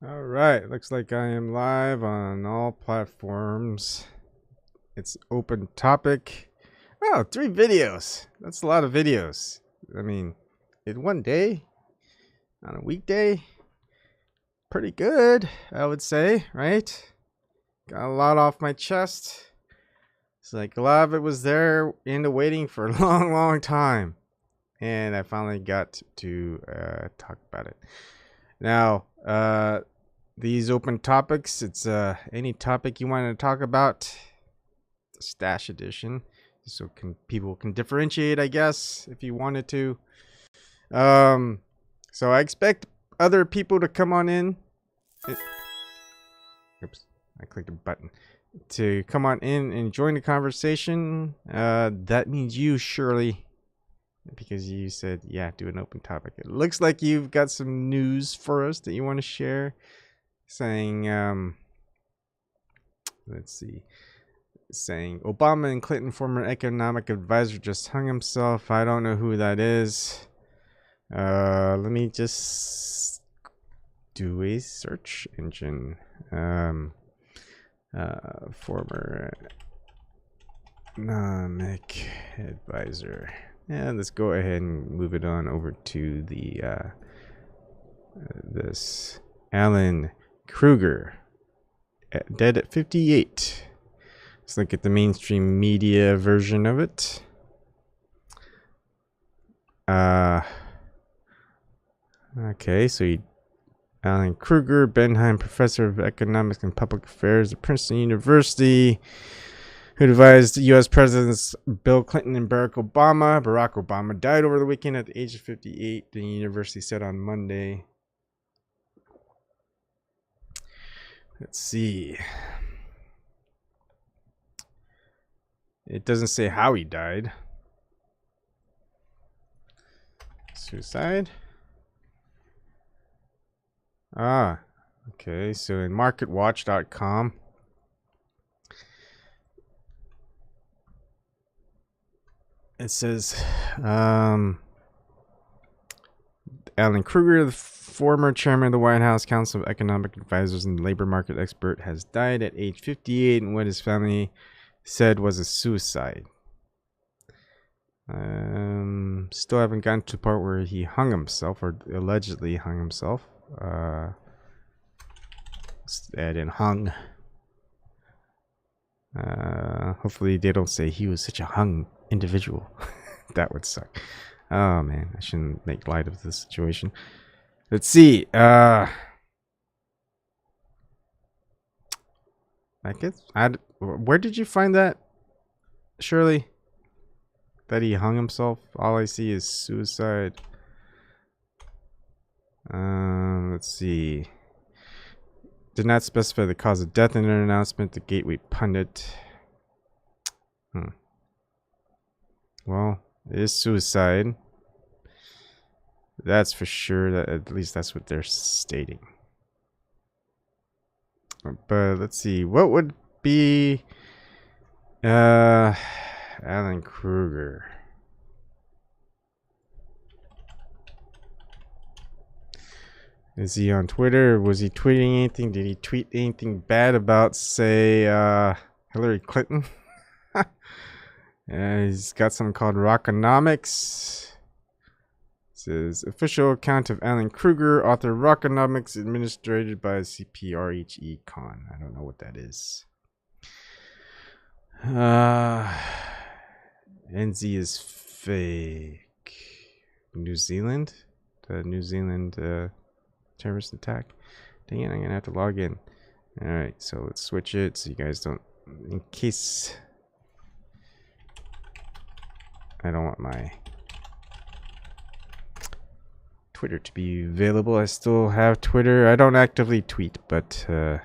All right, looks like I am live on all platforms. It's open topic. Oh, 3 videos. That's a lot of videos. I mean, in one day, on a weekday, pretty good, I would say, right? Got a lot off my chest. It's like a lot of it was there in the waiting for a long, long time. And I finally got to talk about it. Now, these open topics, it's any topic you want to talk about. The Stache edition, so people can differentiate, I guess, if you wanted to. So I expect other people to come on in. Oops, I clicked a button to come on in and join the conversation. That means you, Shirley, because you said, yeah, do an open topic. It looks like you've got some news for us that you want to share. Saying, let's see, saying Obama and Clinton former economic advisor just hung himself. I don't know who that is. Let me just do a search engine. Former economic advisor. Yeah, let's go ahead and move it on over to the this Alan Kruger, dead at 58. Let's look at the mainstream media version of it. Okay, so Alan Kruger, Benheim professor of economics and public affairs at Princeton University, who advised U.S. Presidents Bill Clinton and Barack Obama. Barack Obama died over the weekend at the age of 58, the university said on Monday. Let's see. It doesn't say how he died. Suicide? Ah, okay. So in marketwatch.com, it says Alan Kruger, the former chairman of the White House Council of Economic Advisors and labor market expert, has died at age 58 in what his family said was a suicide. Still haven't gotten to the part where he hung himself or allegedly hung himself. Add in hung. Hopefully they don't say he was such a hung individual. That would suck. Oh man, I shouldn't make light of this situation. Let's see. I guess where did you find that, Shirley? That he hung himself? All I see is suicide. Let's see. Did not specify the cause of death in an announcement. The Gateway pundit. Well, it is suicide. That's for sure. That at least that's what they're stating. But let's see. What would be Alan Kruger? Is he on Twitter? Was he tweeting anything? Did he tweet anything bad about, say, Hillary Clinton? He's got something called Rockonomics. It says official account of Alan Kruger, author of Rockonomics, administered by CPRHE Con. I don't know what that is. NZ is fake. New Zealand? The New Zealand terrorist attack. Dang it, I'm gonna have to log in. Alright, so let's switch it so you guys don't, in case I don't want my Twitter to be available. I still have Twitter. I don't actively tweet, but I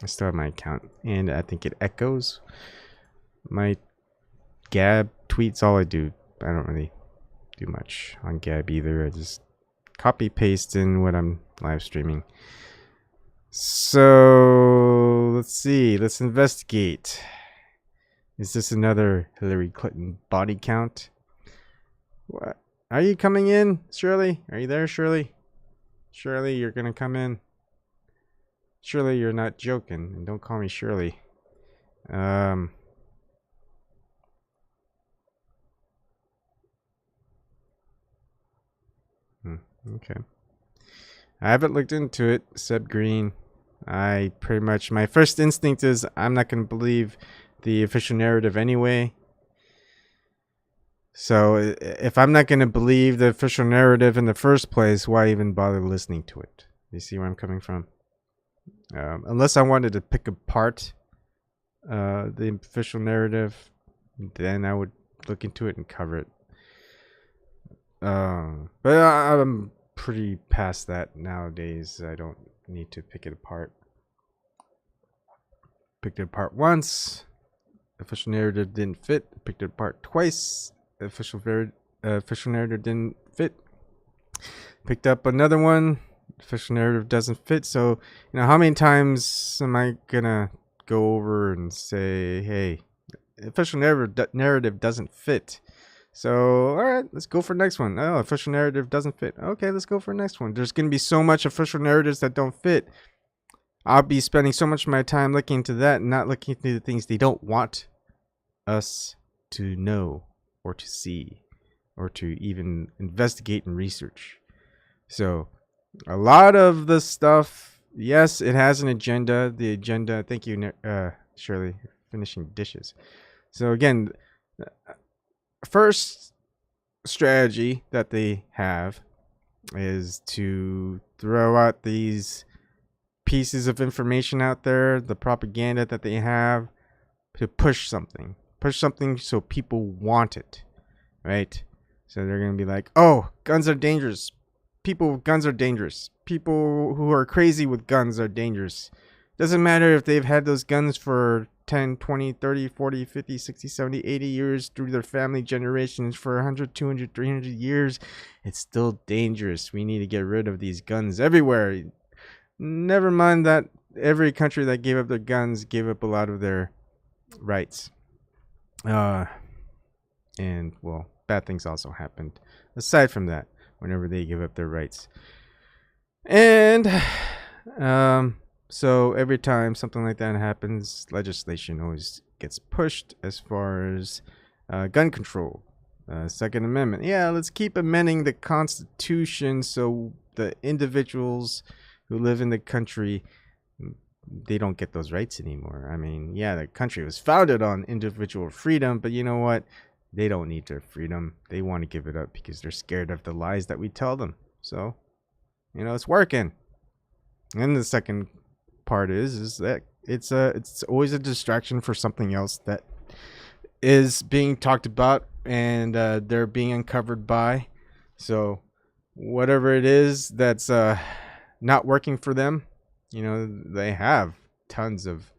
still have my account, and I think it echoes my Gab tweets. All I do, I don't really do much on Gab either. I just copy paste in what I'm live streaming. So let's see. Let's investigate. Is this another Hillary Clinton body count? What? Are you coming in, Shirley? Are you there, Shirley? Shirley, you're gonna come in. Surely you're not joking, and don't call me Shirley. Okay. I haven't looked into it, Seb Green. I pretty much, my first instinct is I'm not going to believe the official narrative anyway. So if I'm not going to believe the official narrative in the first place, why even bother listening to it? You see where I'm coming from? Unless I wanted to pick apart the official narrative, then I would look into it and cover it. But I'm pretty past that nowadays. I don't need to pick it apart. Picked it apart once. Official narrative didn't fit. Picked it apart twice. Official narrative didn't fit. Picked up another one. Official narrative doesn't fit. So, you know, how many times am I gonna go over and say, hey, official narrative doesn't fit? So, all right, let's go for the next one. Oh, official narrative doesn't fit. Okay, let's go for the next one. There's going to be so much official narratives that don't fit. I'll be spending so much of my time looking into that and not looking into the things they don't want us to know or to see or to even investigate and research. So, a lot of the stuff, yes, it has an agenda. The agenda, thank you, Shirley, finishing dishes. So, again, first strategy that they have is to throw out these pieces of information out there, the propaganda that they have, to push something so people want it, right? So they're going to be like, oh, guns are dangerous. People with guns are dangerous. People who are crazy with guns are dangerous. Doesn't matter if they've had those guns for 10, 20, 30, 40, 50, 60, 70, 80 years through their family generations, for 100, 200, 300 years. It's still dangerous. We need to get rid of these guns everywhere. Never mind that every country that gave up their guns gave up a lot of their rights. And, well, bad things also happened. Aside from that, whenever they give up their rights. And, so every time something like that happens, legislation always gets pushed as far as gun control. Second Amendment. Yeah, let's keep amending the Constitution so the individuals who live in the country, they don't get those rights anymore. I mean, yeah, the country was founded on individual freedom, but you know what? They don't need their freedom. They want to give it up because they're scared of the lies that we tell them. So, you know, it's working. And the second part is that it's always a distraction for something else that is being talked about and they're being uncovered by. So whatever it is that's not working for them, you know, they have tons of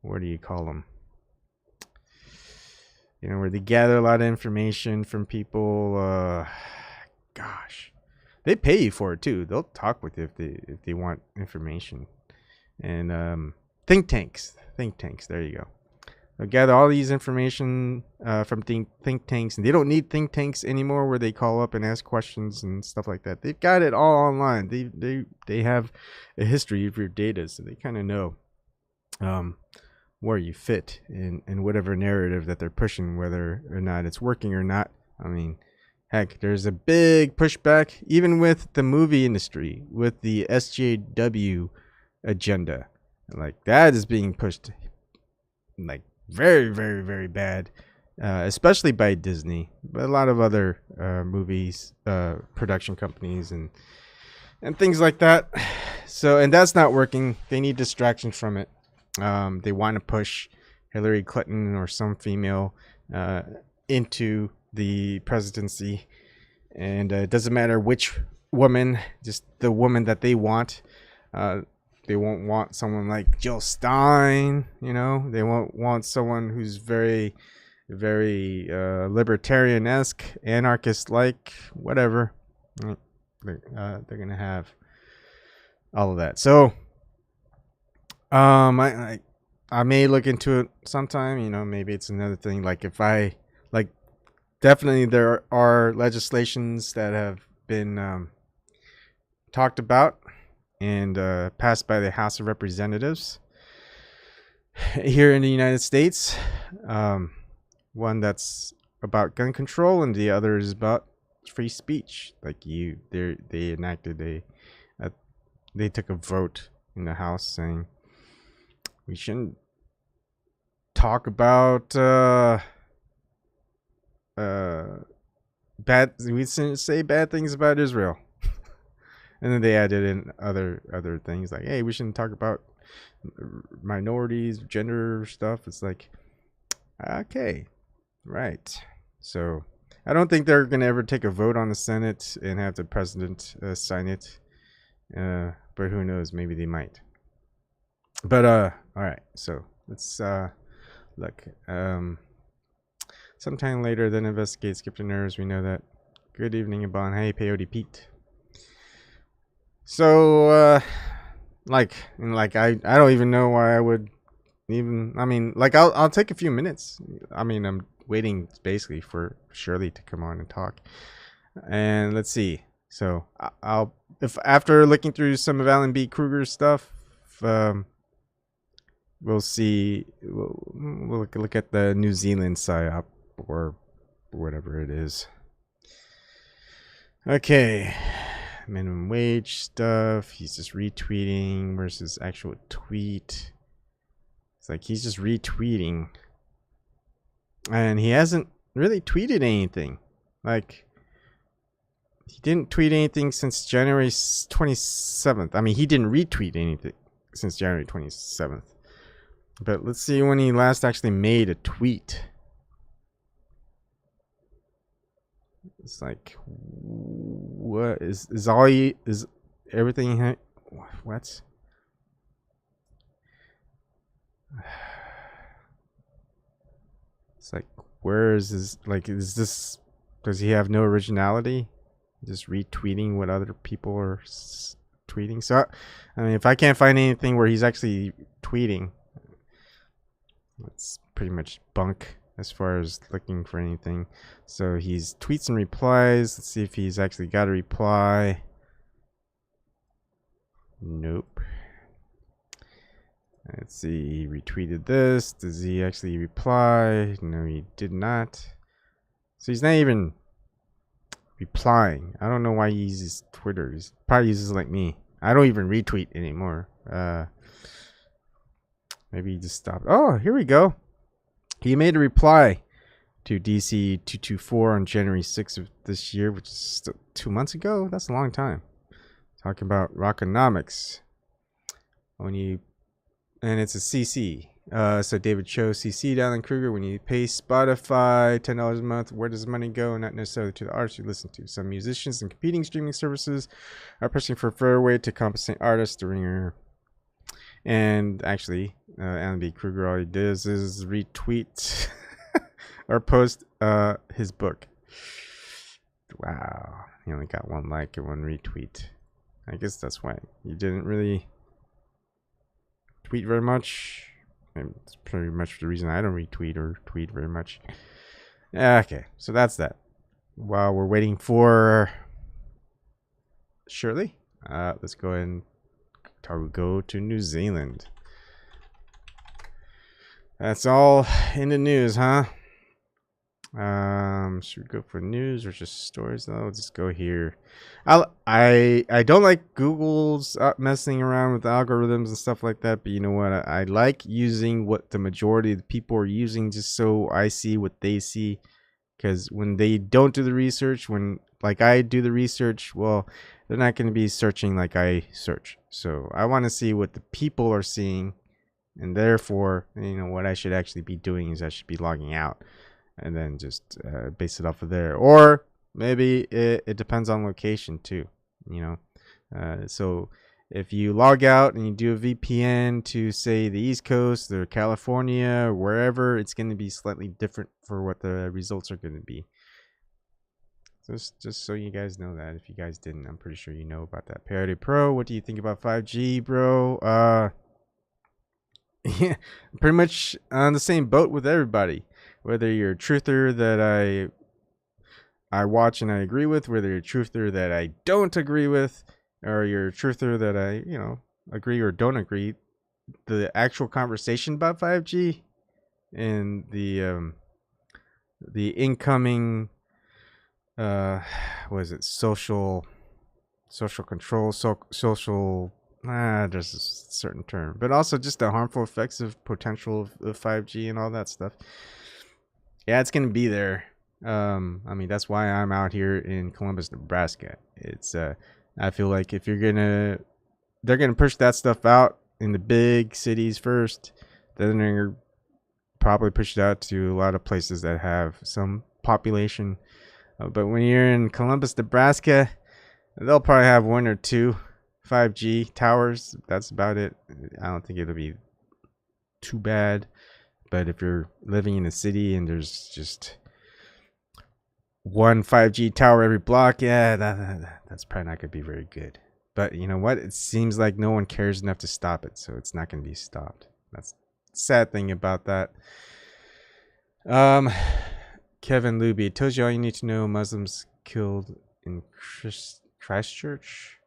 what do you call them, you know, where they gather a lot of information from people. Gosh, they pay you for it too. They'll talk with you if they want information. And think tanks. There you go. They'll gather all these information from think tanks, and they don't need think tanks anymore where they call up and ask questions and stuff like that. They've got it all online. They have a history of your data, so they kind of know where you fit in whatever narrative that they're pushing, whether or not it's working or not. I mean, heck, there's a big pushback even with the movie industry, with the SJW agenda. Like, that is being pushed like very, very, very bad, especially by Disney, but a lot of other movies, production companies, and things like that. So, and that's not working. They need distraction from it. They want to push Hillary Clinton or some female into the presidency, and it doesn't matter which woman, just the woman that they want. They won't want someone like Jill Stein, you know. They won't want someone who's very, very libertarian-esque, anarchist-like, whatever. They're gonna have all of that. So, I may look into it sometime. You know, maybe it's another thing. Like, if I definitely there are legislations that have been talked about and passed by the House of Representatives here in the United States. One that's about gun control, and the other is about free speech. Like they enacted they took a vote in the House saying we shouldn't talk about we shouldn't say bad things about Israel. And then they added in other things like, hey, we shouldn't talk about minorities, gender stuff. It's like, okay, right. So I don't think they're gonna ever take a vote on the Senate and have the president sign it. But who knows? Maybe they might. But all right. So let's look. Sometime later, then investigate skip the nerves. We know that. Good evening, Ebon. Hey, Peyote Pete. So I don't even know why I would even. I mean, like I'll take a few minutes. I mean, I'm waiting basically for Shirley to come on and talk. And let's see. So if after looking through some of Alan B. Kruger's stuff, we'll see. We'll look at the New Zealand psyop or whatever it is. Okay, minimum wage stuff. He's just retweeting versus actual tweet. It's like he's just retweeting, and he hasn't really tweeted anything. Like, he didn't tweet anything since January 27th. I mean, he didn't retweet anything since January 27th. But let's see when he last actually made a tweet. It's like, what is all he is everything? What? It's like, where is this? Like, is this? Does he have no originality? Just retweeting what other people are tweeting. So, I mean, if I can't find anything where he's actually tweeting, it's pretty much bunk as far as looking for anything. So he's tweets and replies. Let's see if he's actually got a reply. Nope. Let's see, he retweeted this. Does he actually reply? No, he did not. So he's not even replying. I don't know why he uses Twitter. He probably uses like me. I don't even retweet anymore. Maybe he just stopped. Oh, here we go. He made a reply to DC 224 on January 6th of this year, which is 2 months ago. That's a long time. Talking about Rockonomics. And it's a CC. So David Cho, CC, Alan Kruger. When you pay Spotify $10 a month, where does the money go? Not necessarily to the artists you listen to. Some musicians and competing streaming services are pushing for a fair way to compensate artists. The Ringer. And actually, Alan B. Kruger, all he does is retweet or post his book. Wow. He only got 1 like and 1 retweet. I guess that's why he didn't really tweet very much. And it's pretty much the reason I don't retweet or tweet very much. Okay, so that's that. While we're waiting for Shirley, let's go ahead and go to New Zealand. That's all in the news, huh? Should we go for news or just stories? No, let's just go here. I don't like Google's messing around with algorithms and stuff like that, but you know what? I like using what the majority of the people are using just so I see what they see. Because when they don't do the research, when like I do the research, well, they're not going to be searching like I search. So I want to see what the people are seeing, and therefore, you know, what I should actually be doing is I should be logging out and then just base it off of there. Or maybe it depends on location too, you know. So if you log out and you do a VPN to, say, the East Coast or California or wherever, it's going to be slightly different for what the results are going to be. Just so you guys know that. If you guys didn't, I'm pretty sure you know about that. Parody Pro, what do you think about 5G, bro? Yeah, pretty much on the same boat with everybody. Whether you're a truther that I watch and I agree with, whether you're a truther that I don't agree with, or you're a truther that I, agree or don't agree, the actual conversation about 5G and the incoming what is it, social control, social there's a certain term, but also just the harmful effects of potential of 5G and all that stuff. Yeah, it's gonna be there. I mean, that's why I'm out here in Columbus, Nebraska. It's I feel like if they're gonna push that stuff out in the big cities first, then they're probably push it out to a lot of places that have some population. But when you're in Columbus, Nebraska, they'll probably have 1 or 2 5G towers. That's about it. I don't think it'll be too bad. But if you're living in a city and there's just 1 5G tower every block, yeah, that's probably not going to be very good. But you know what? It seems like no one cares enough to stop it, so it's not going to be stopped. That's the sad thing about that. Kevin Luby, it tells you all you need to know. Muslims killed in Christchurch.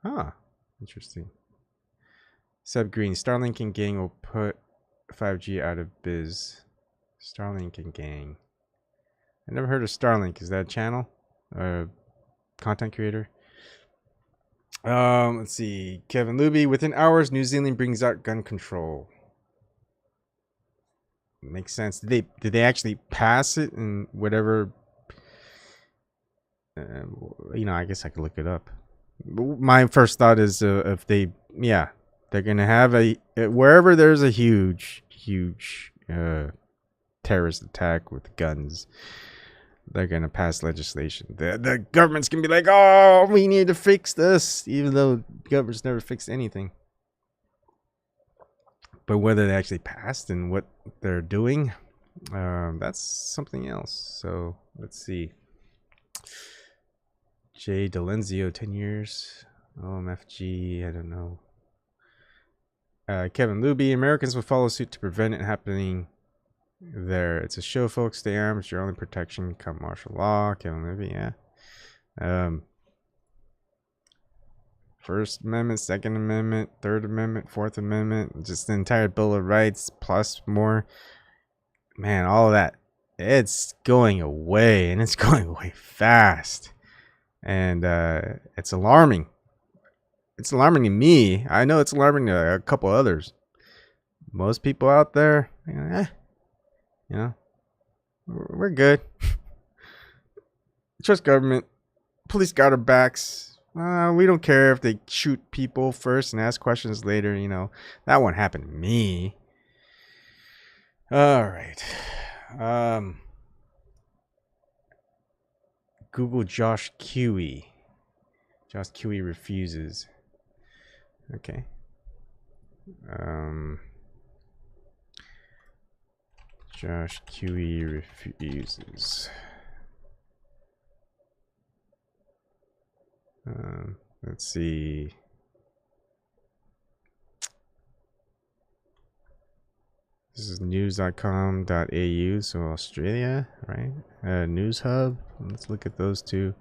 Huh. Interesting. Sub Green, Starlink and gang will put 5G out of biz. Starlink and gang. I never heard of Starlink. Is that a channel? Content creator? Let's see. Kevin Luby, within hours, New Zealand brings out gun control. Makes sense. Did they actually pass it and whatever? I guess I could look it up. My first thought is if they're gonna have wherever there's a huge terrorist attack with guns, they're gonna pass legislation. The government's gonna be like, oh, we need to fix this, even though the government's never fixed anything. But whether they actually passed and what they're doing, that's something else. So let's see. Jay Delenzio, 10 years. OMFG, I don't know. Kevin Luby, Americans will follow suit to prevent it happening there. It's a show, folks. Stay armed. It's your only protection. Come martial law. Kevin Luby, yeah. First Amendment, Second Amendment, Third Amendment, Fourth Amendment, just the entire Bill of Rights plus more. Man, all of that, it's going away, and it's going away fast. And it's alarming. It's alarming to me. I know it's alarming to a couple others. Most people out there, we're good. Trust government. Police got our backs. We don't care if they shoot people first and ask questions later. That won't happen to me. All right. Google Josh Kiwi. Josh Kiwi refuses. Okay. Josh Kiwi refuses. Let's see. This is news.com.au, so Australia, right? News Hub. Let's look at those two.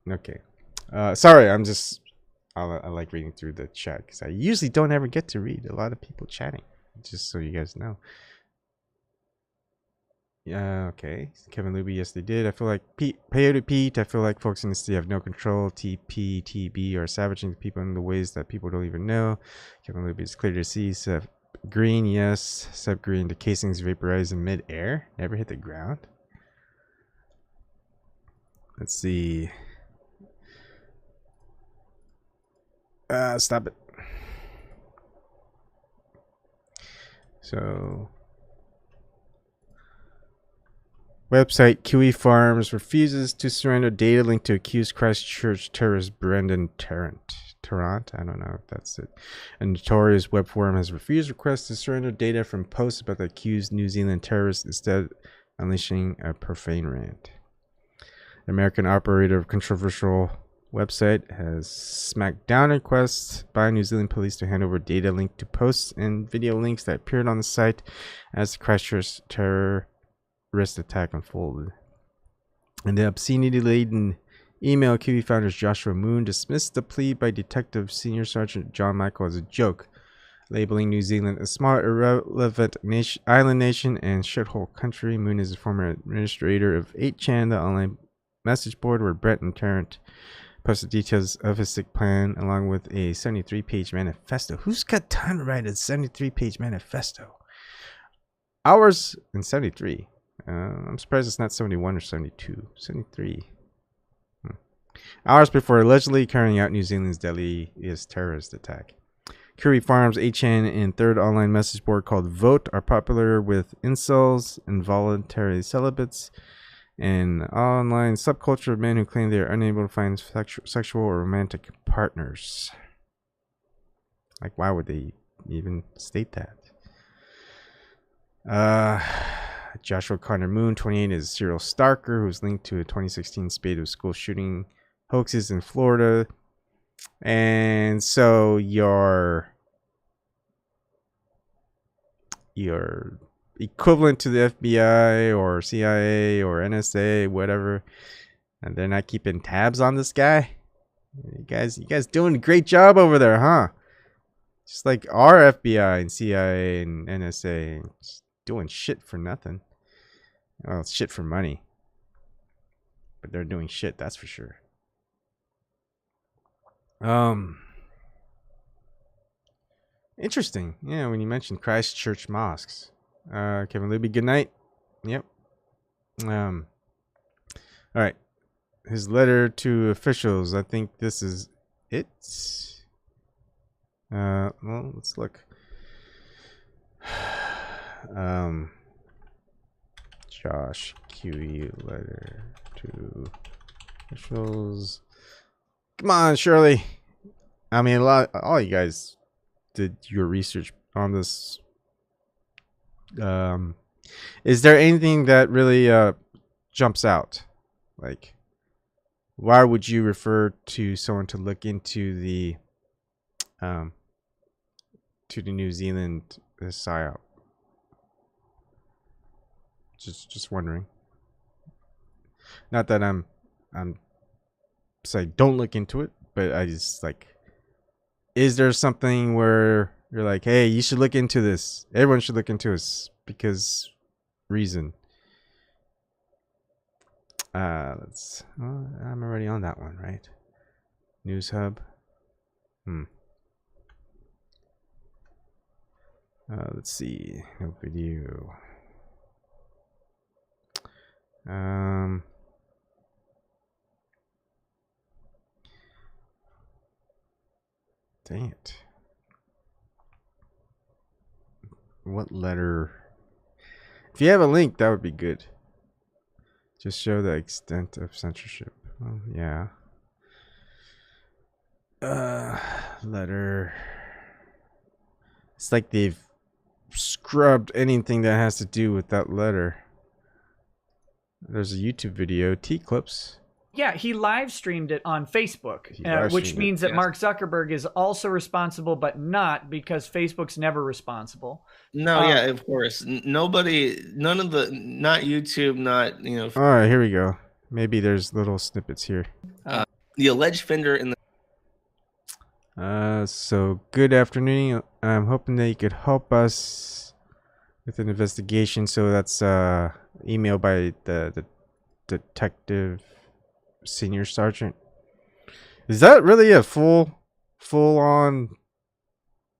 Okay. Sorry, I like reading through the chat because I usually don't ever get to read a lot of people chatting. Just so you guys know. Yeah, okay. Kevin Luby, yes, they did. I feel like Peyote Pete. I feel like folks in the city have no control. TP, TB are savaging people in the ways that people don't even know. Kevin Luby, is clear to see. Seb Green, yes. Seb Green, the casings vaporize in mid-air. Never hit the ground. Let's see. Stop it. So... Website Kiwi Farms refuses to surrender data linked to accused Christchurch terrorist Brendan Tarrant. I don't know if that's it. A notorious web forum has refused requests to surrender data from posts about the accused New Zealand terrorists, instead unleashing a profane rant. The American operator of controversial website has smacked down requests by New Zealand police to hand over data linked to posts and video links that appeared on the site as the Christchurch terrorist attack unfolded. And the obscenity-laden Email Kiwi founders Joshua Moon dismissed the plea by Detective Senior Sergeant John Michael as a joke, labeling New Zealand a small, irrelevant island nation and shithole country. Moon is a former administrator of 8chan, the online message board where Brett and Tarrant posted details of his sick plan along with a 73-page manifesto. Who's got time to write a 73-page manifesto? Hours and 73. I'm surprised it's not 71 or 72. 73. Hours before allegedly carrying out New Zealand's deadliest terrorist attack. Curry Farms, 8chan, and third online message board called Vote are popular with incels, involuntary celibates, and online subculture of men who claim they are unable to find sexual or romantic partners. Like, why would they even state that? Joshua Connor Moon, 28, is a serial stalker who's linked to a 2016 spate of school shooting hoaxes in Florida. And so your equivalent to the FBI or CIA or NSA, whatever, and they're not keeping tabs on this guy. You guys doing a great job over there, huh? Just like our FBI and CIA and NSA, just doing shit for nothing. Well, it's shit for money, but they're doing shit, that's for sure. Interesting. Yeah, when you mentioned Christchurch mosques. Kevin Luby, good night. Yep. All right. His letter to officials. I think this is it. Well, let's look. Josh QE letter to officials. Come on, Shirley. I mean, all you guys did your research on this. Is there anything that really jumps out? Like, why would you refer to someone to look into the New Zealand psyop? Just wondering. Not that I'm saying don't look into it, but I just like, is there something where you're like, hey, you should look into this. Everyone should look into this because reason. I'm already on that one, right? News Hub. Let's see. No video. Dang it. What letter? If you have a link, that would be good. Just show the extent of censorship. Oh, yeah. Letter. It's like they've scrubbed anything that has to do with that letter. There's a YouTube video, T-Clips. Yeah, he live streamed it on Facebook, which means that Mark Zuckerberg is also responsible, but not because Facebook's never responsible. No, yeah, of course. Nobody, not YouTube, not, you know. All right, here we go. Maybe there's little snippets here. The alleged offender in the. So good afternoon. I'm hoping that you could help us with an investigation. So that's email by the detective. Senior Sergeant. Is that really a full on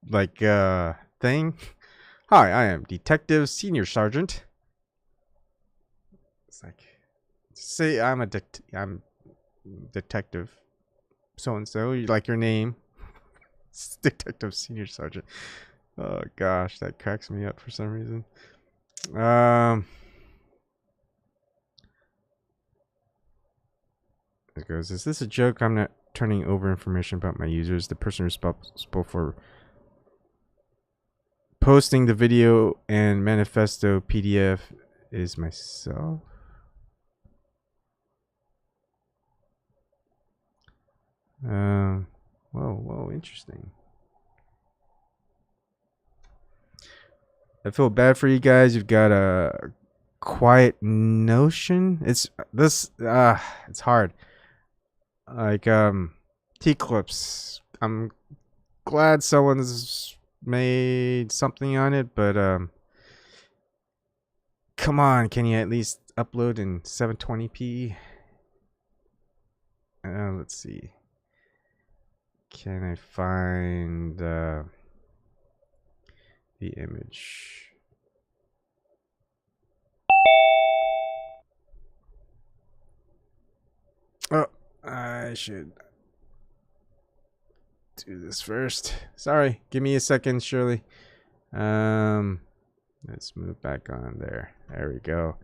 like thing? Hi, I am Detective Senior Sergeant. It's like, say I'm I'm Detective so and so. You like your name? It's Detective Senior Sergeant. Oh gosh, that cracks me up for some reason. It goes, is this a joke? I'm not turning over information about my users. The person responsible for posting the video and manifesto PDF is myself. Whoa, interesting. I feel bad for you guys. You've got a quiet notion. It's hard. like T-clips. I'm glad someone's made something on it, but come on, can you at least upload in 720p? Let's see. Can I find the image? Oh, I should do this first. Sorry, give me a second, Shirley. Let's move back on there. There we go.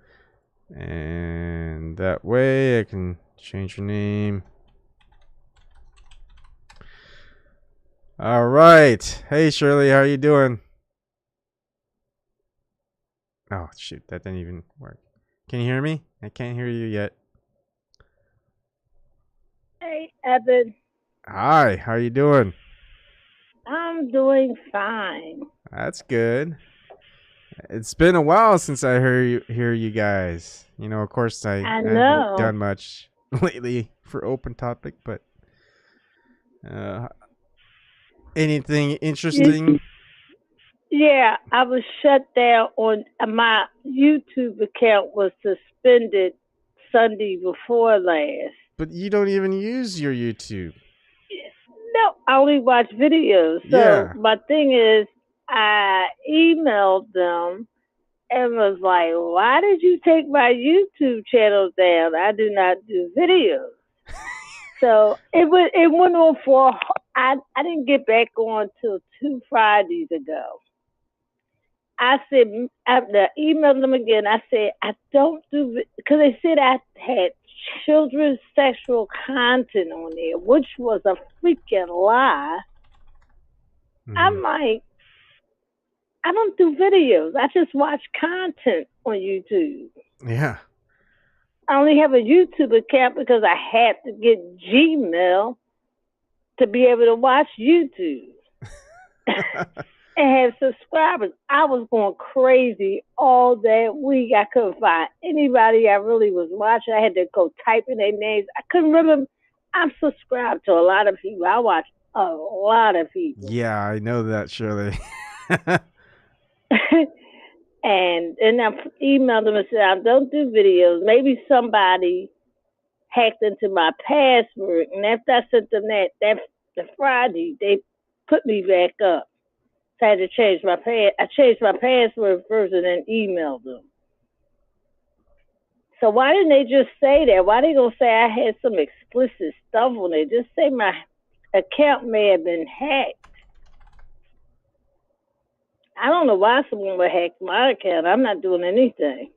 And that way I can change your name. All right. Hey, Shirley, how are you doing? Oh, shoot, that didn't even work. Can you hear me? I can't hear you yet. Hey, Evan. Hi, how are you doing? I'm doing fine. That's good. It's been a while since I hear you guys. You know, of course, I haven't done much lately for Open Topic, but anything interesting? Yeah, I was shut down on my YouTube account was suspended Sunday before last. But you don't even use your YouTube. No, I only watch videos. So my thing is, I emailed them and was like, "Why did you take my YouTube channel down? I do not do videos." So it went on for. I didn't get back on till 2 Fridays ago. I said, I emailed them again. I said, I don't do, because they said I had children's sexual content on there, which was a freaking lie. Mm-hmm. I'm like, I don't do videos. I just watch content on YouTube. Yeah. I only have a YouTube account because I had to get Gmail to be able to watch YouTube. And have subscribers. I was going crazy all that week. I couldn't find anybody I really was watching. I had to go type in their names. I couldn't remember. I'm subscribed to a lot of people. I watch a lot of people. Yeah, I know that, Shirley. And I emailed them and said, I don't do videos. Maybe somebody hacked into my password. And after I sent them that the Friday, they put me back up. I had to change my I changed my password first and then emailed them. So why didn't they just say that? Why they gonna say I had some explicit stuff on it? Just say my account may have been hacked. I don't know why someone would hack my account. I'm not doing anything.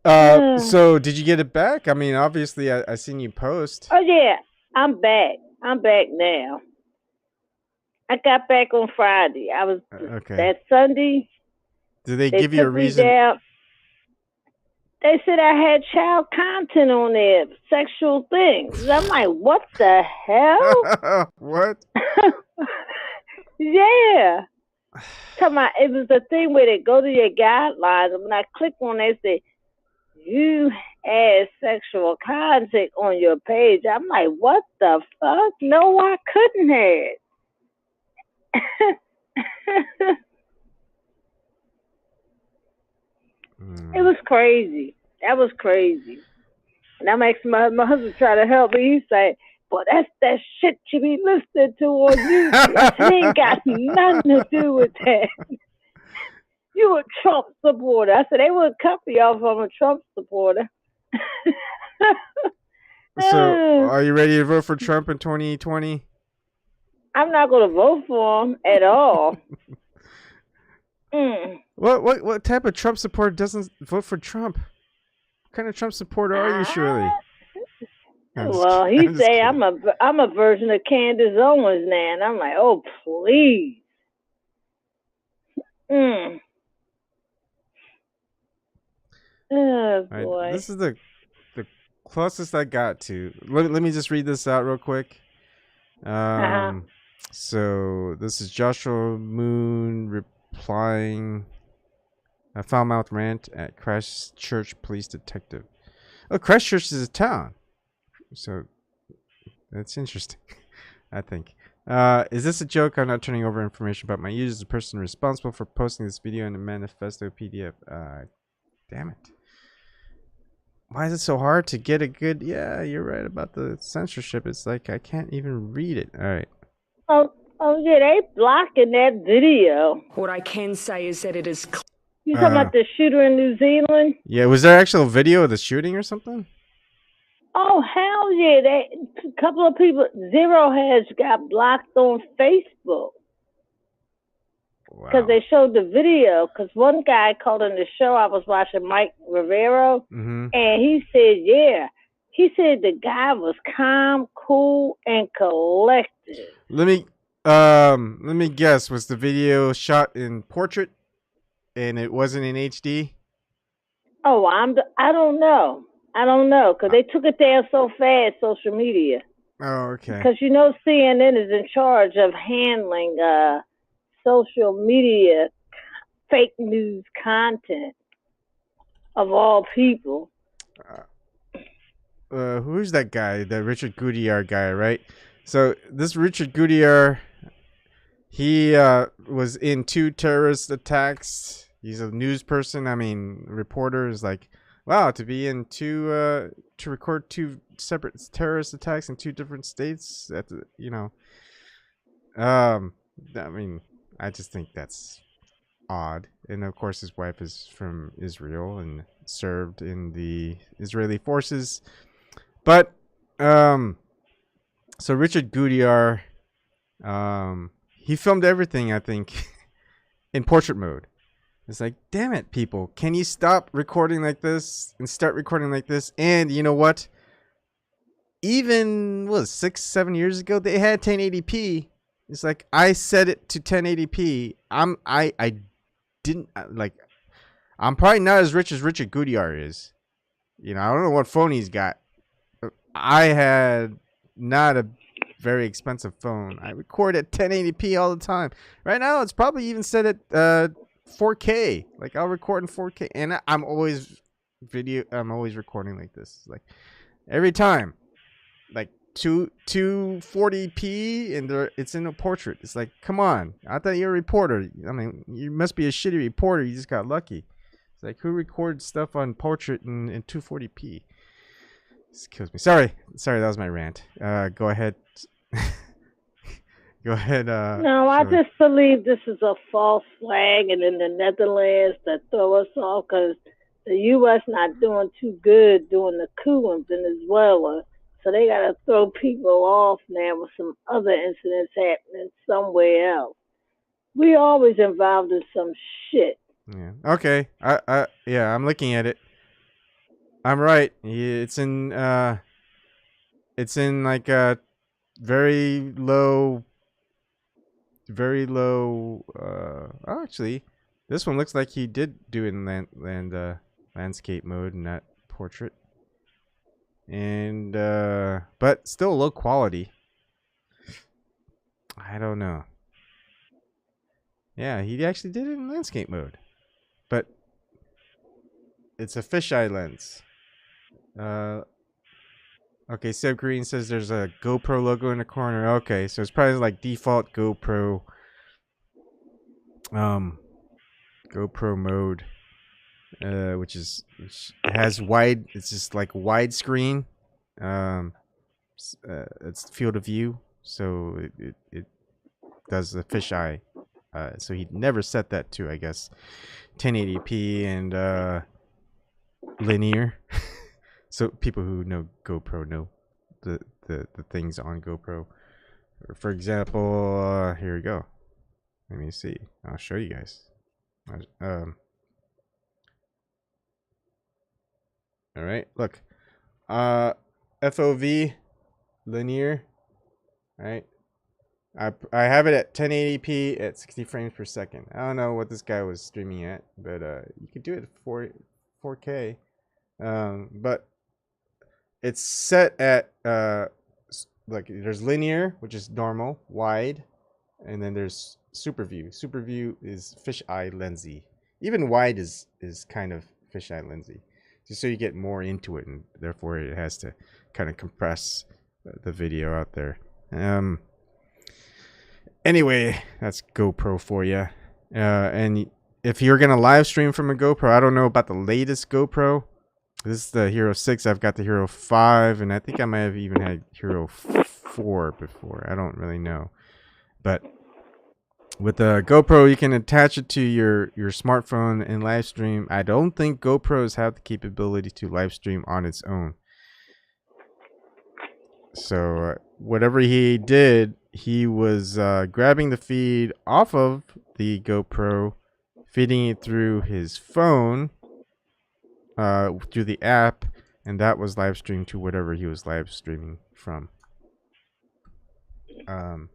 So did you get it back? I mean, obviously I seen you post. Oh yeah, I'm back. I'm back now. I got back on Friday. I was that Sunday. Did they give you a reason? They said I had child content on there, sexual things. I'm like, what the hell? What? Yeah. It was the thing where they go to your guidelines, and when I click on it, they say, you add sexual content on your page. I'm like, what the fuck? No, I couldn't have. It was crazy. That was crazy. And I'm asking my husband try to help me. He's like, well, that's that shit you be listening to on YouTube. I said, it ain't got nothing to do with that. You a Trump supporter. I said, they would cut me off. I'm a Trump supporter. So, are you ready to vote for Trump in 2020? I'm not going to vote for him at all. What type of Trump supporter doesn't vote for Trump? What kind of Trump supporter are you, Shirley? Well, he say I'm a version of Candace Owens now, and I'm like, oh please. Oh boy. Right, this is the closest I got to. Let me just read this out real quick. So this is Joshua Moon replying a foul-mouthed rant at Christchurch police detective. Oh, Christchurch is a town. So that's interesting, I think. Is this a joke? I'm not turning over information about my users. The person responsible for posting this video in a manifesto PDF. Damn it. Why is it so hard to get a good... Yeah, you're right about the censorship. It's like I can't even read it. All right. Oh yeah, they blocking that video. What I can say is that it is... You talking about the shooter in New Zealand? Yeah, was there actual video of the shooting or something? Oh, hell yeah. A couple of people, Zero Hedge got blocked on Facebook. Because they showed the video. Because one guy called in the show, I was watching Mike Rivero, and he said, yeah. He said the guy was calm, cool, and collected. Let me guess. Was the video shot in portrait and it wasn't in HD? Oh, I don't know. I don't know, because they took it down so fast, social media. Oh, okay. Because, you know, CNN is in charge of handling social media fake news content of all people. Who's that guy? The Richard Gutierrez guy, right? So this Richard Gutierrez, he was in 2 terrorist attacks. He's a news person. I mean, reporter is like, wow, to be in to record 2 separate terrorist attacks in 2 different states. At the, you know, I mean, I just think that's odd. And of course, his wife is from Israel and served in the Israeli forces. But so Richard Gutierrez, he filmed everything, I think, in portrait mode. It's like, damn it, people. Can you stop recording like this and start recording like this? And you know what? Even, 6-7 years ago, they had 1080p. It's like, I set it to 1080p. I didn't, like, I'm probably not as rich as Richard Gutierrez is. You know, I don't know what phone he's got. I had not a very expensive phone. I record at 1080p all the time. Right now, it's probably even set at 4K. Like, I'll record in 4K, and I'm always recording like this. Like, every time, like 240p, and it's in a portrait. It's like, come on, I thought you were a reporter. I mean, you must be a shitty reporter. You just got lucky. It's like, who records stuff on portrait in 240p? This kills me. Sorry, that was my rant. Go ahead. Go ahead. No, I just believe this is a false flag, and in the Netherlands that throw us off because the U.S. not doing too good doing the coup in Venezuela. So they got to throw people off now with some other incidents happening somewhere else. We always involved in some shit. Yeah. Okay. Yeah, I'm looking at it. I'm right. It's in like a very low. Actually, this one looks like he did do it in landscape mode, not portrait. And but still low quality. I don't know. Yeah, he actually did it in landscape mode, but it's a fisheye lens. Okay, Seb Green says there's a GoPro logo in the corner. Okay, so it's probably like default GoPro mode, which has wide. It's just like widescreen. It's field of view, so it does the fisheye. So he never set that to, I guess, 1080p and linear. So people who know GoPro know the things on GoPro. For example, here we go. Let me see. I'll show you guys. All right, look. FOV linear. All right. I have it at 1080p at 60 frames per second. I don't know what this guy was streaming at, but you could do it at 4K. But it's set at like there's linear, which is normal, wide, and then there's super view. Super view is fisheye lensy. Even wide is kind of fisheye lensy. just so you get more into it, and therefore it has to kind of compress the video out there. Anyway, that's GoPro for you. And if you're gonna live stream from a GoPro, I don't know about the latest GoPro. This is the Hero 6. I've got the Hero 5, and I think I might have even had Hero 4 before. I don't really know. But with the GoPro, you can attach it to your smartphone and live stream. I don't think GoPros have the capability to live stream on its own. So whatever he did, he was grabbing the feed off of the GoPro, feeding it through his phone, through the app, and that was live streamed to whatever he was live streaming from. I'm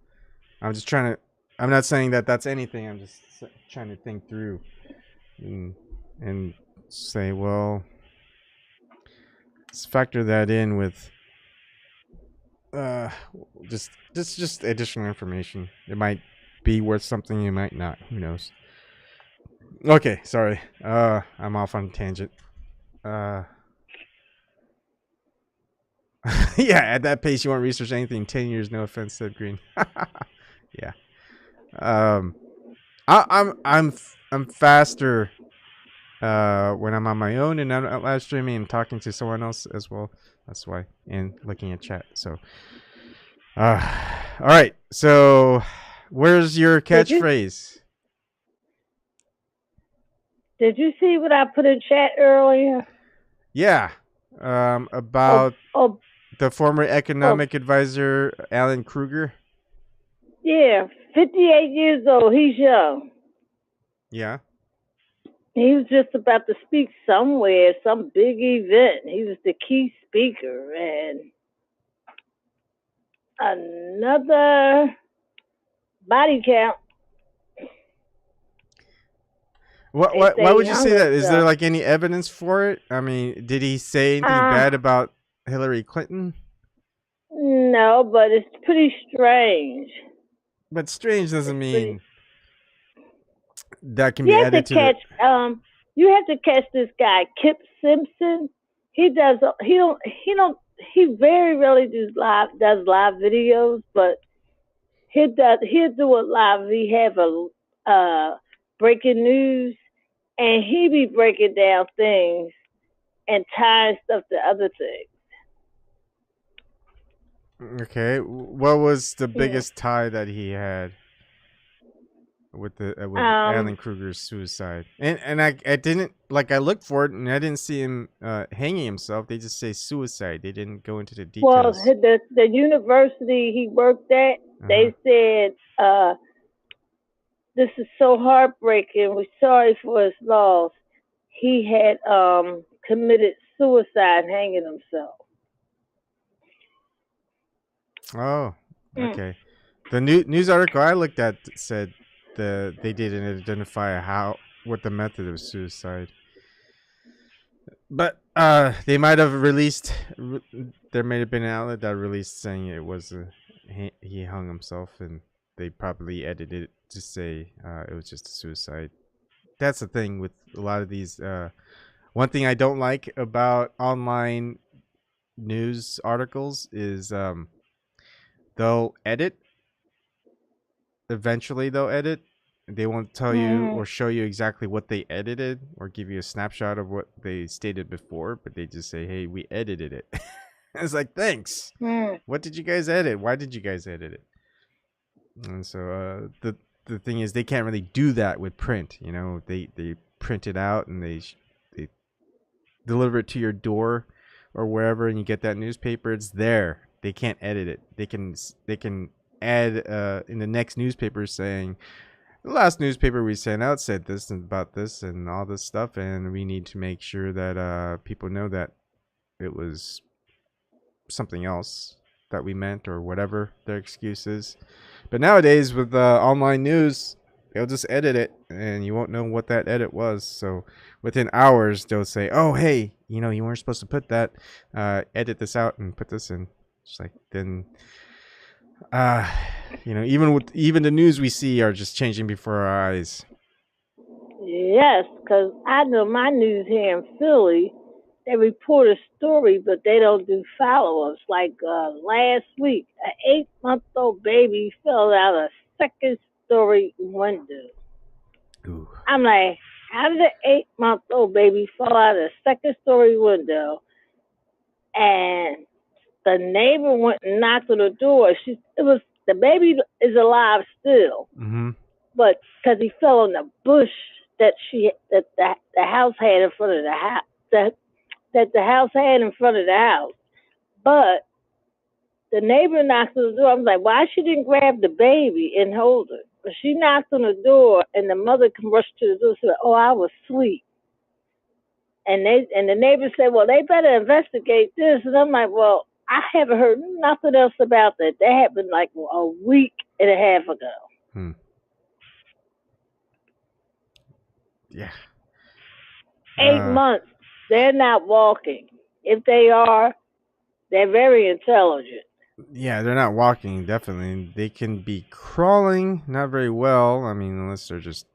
just trying to. I'm not saying that that's anything. I'm just trying to think through and say, well, let's factor that in with just additional information. It might be worth something, it might not. Who knows? Okay, sorry. I'm off on a tangent. Yeah, at that pace, you won't research anything in 10 years. No offense, said Green. Yeah. I'm faster when I'm on my own and not live streaming and talking to someone else as well. That's why, and looking at chat. So, all right. So, where's your catchphrase? Did you see what I put in chat earlier? Yeah. About the former economic advisor, Alan Kruger. Yeah, 58 years old. He's young. Yeah. He was just about to speak somewhere, some big event. He was the key speaker. And another body count. Why would you say that? Is there like any evidence for it? I mean, did he say anything bad about Hillary Clinton? No, but it's pretty strange. But strange doesn't mean that can be added to it. You have to catch this guy, Kip Simpson. He very rarely does live videos, but he'll do it live. We have a breaking news, and he be breaking down things and tying stuff to other things. Okay, what was the biggest tie that he had with Alan Kruger's suicide? And I didn't, like, I looked for it and I didn't see him hanging himself. They just say suicide. They didn't go into the details. Well, the university he worked at, they said, this is so heartbreaking. We're sorry for his loss. He had committed suicide, hanging himself. Oh, okay. The news article I looked at said they didn't identify what the method of suicide. But they might have released. There may have been an outlet that released saying it was he hung himself, and they probably edited it to say it was just a suicide. That's the thing with a lot of these. One thing I don't like about online news articles is they'll edit. Eventually, they'll edit. They won't tell you or show you exactly what they edited or give you a snapshot of what they stated before, but they just say, hey, we edited it. It's like, thanks. What did you guys edit? Why did you guys edit it? And so the thing is, they can't really do that with print. You know, they print it out and they deliver it to your door or wherever, and you get that newspaper. It's there. They can't edit it. They can add in the next newspaper saying, the last newspaper we sent out said this and about this and all this stuff, and we need to make sure that people know that it was something else that we meant, or whatever their excuse is. But nowadays with online news, they'll just edit it and you won't know what that edit was. So within hours they'll say, oh, hey, you know, you weren't supposed to put that, edit this out and put this in. It's like, then you know, even the news we see are just changing before our eyes. Yes, because I know my news here in Philly, they report a story, but they don't do follow-ups. Like last week, an 8-month-old baby fell out a second-story window. Ooh. I'm like, how did an 8-month-old baby fall out of a second-story window? And the neighbor went and knocked on the door. The baby is alive still, but because he fell on the bush that the house had in front of the house, that the house had in front of the house. But the neighbor knocked on the door. I was like, why she didn't grab the baby and hold her? But she knocked on the door, and the mother rushed to the door and said, oh, I was asleep. And the neighbor said, well, they better investigate this. And I'm like, well, I haven't heard nothing else about that. That happened like a week and a half ago. Yeah. 8 months. They're not walking. If they are, they're very intelligent. Yeah, they're not walking, definitely. They can be crawling, not very well. I mean, unless they're just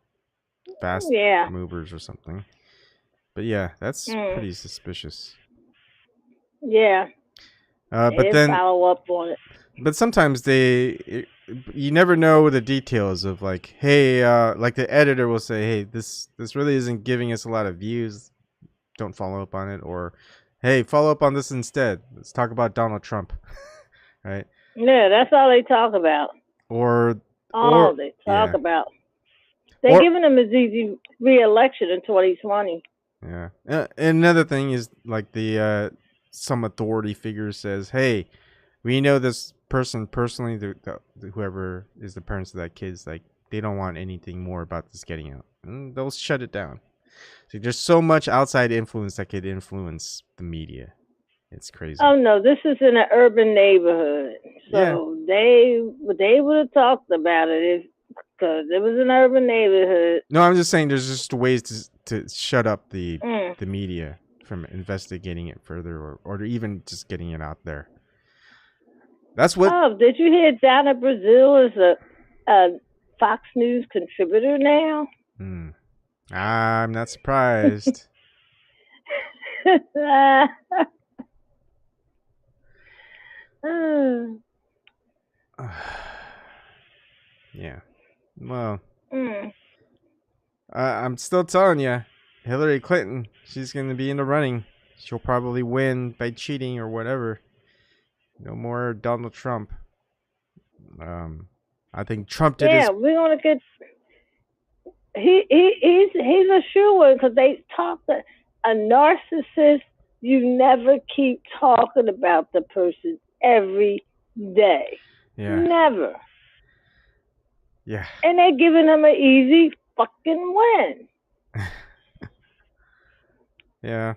fast movers or something. But yeah, that's pretty suspicious. Yeah. But then follow up on it. But sometimes you never know the details of like, hey, like the editor will say, hey, this really isn't giving us a lot of views. Don't follow up on it. Or, hey, follow up on this instead. Let's talk about Donald Trump. Right? Yeah, that's all they talk about. They talk about. They're giving him his easy re-election in 2020. Yeah. And another thing is like some authority figure says, hey, we know this person personally, whoever is the parents of that kid, like they don't want anything more about this getting out. And they'll shut it down. So there's so much outside influence that could influence the media. It's crazy. Oh no, this is in an urban neighborhood, so they would have talked about it because it was an urban neighborhood. No, I'm just saying there's just ways to shut up the media from investigating it further, or even just getting it out there. That's what. Oh, did you hear Donna Brazil is a Fox News contributor now? I'm not surprised. Yeah. Well, I'm still telling you, Hillary Clinton, she's going to be in the running. She'll probably win by cheating or whatever. No more Donald Trump. I think Trump did. Yeah, we're gonna get. He's a sure one because they talk to a narcissist. You never keep talking about the person every day. Yeah. Never. Yeah. And they're giving him an easy fucking win. Yeah.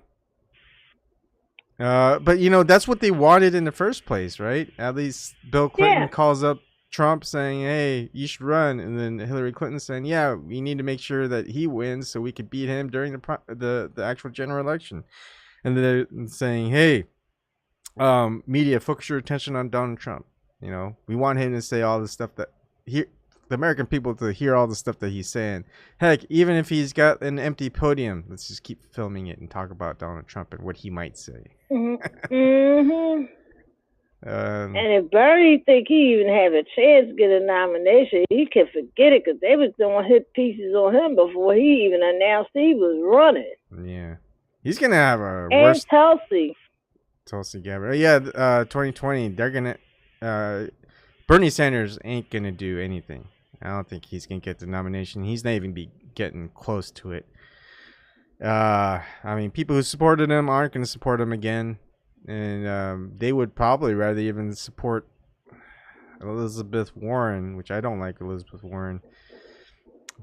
But that's what they wanted in the first place, right? At least Bill Clinton calls up Trump saying, hey, you should run. And then Hillary Clinton saying, yeah, we need to make sure that he wins so we could beat him during the actual general election. And then they're saying, hey, media, focus your attention on Donald Trump. We want him to say all the stuff that the American people to hear all the stuff that he's saying. Heck, even if he's got an empty podium, let's just keep filming it and talk about Donald Trump and what he might say. And if Bernie think he even have a chance to get a nomination, he can forget it because they was doing hit pieces on him before he even announced he was running. Yeah, he's gonna have a worse. And Tulsi Gabbard. Yeah, 2020. They're gonna. Bernie Sanders ain't gonna do anything. I don't think he's gonna get the nomination. He's not even be getting close to it. I mean, people who supported him aren't gonna support him again. And they would probably rather even support Elizabeth Warren, which I don't like Elizabeth Warren.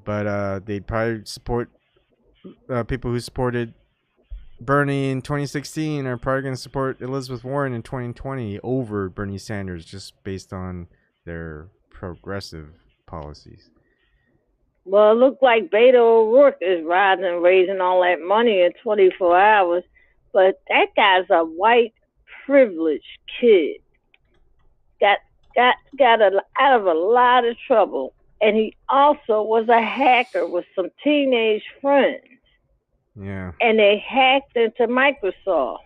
But they'd probably support people who supported Bernie in 2016 are probably going to support Elizabeth Warren in 2020 over Bernie Sanders just based on their progressive policies. Well, it looks like Beto O'Rourke is raising all that money in 24 hours. But that guy's a white privileged kid. Got out of a lot of trouble. And he also was a hacker with some teenage friends. Yeah. And they hacked into Microsoft.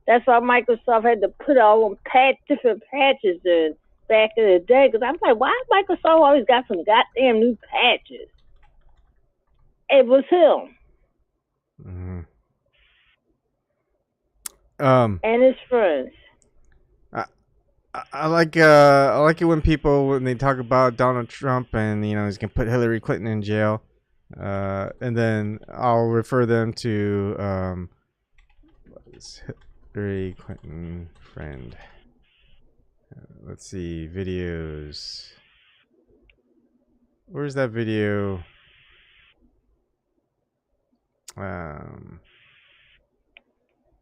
That's why Microsoft had to put all them different patches in back in the day. Because I'm like, why Microsoft always got some goddamn new patches? It was him. And his friends. I like it when they talk about Donald Trump and he's gonna put Hillary Clinton in jail, and then I'll refer them to Hillary Clinton friend. Let's see, videos. Where's that video?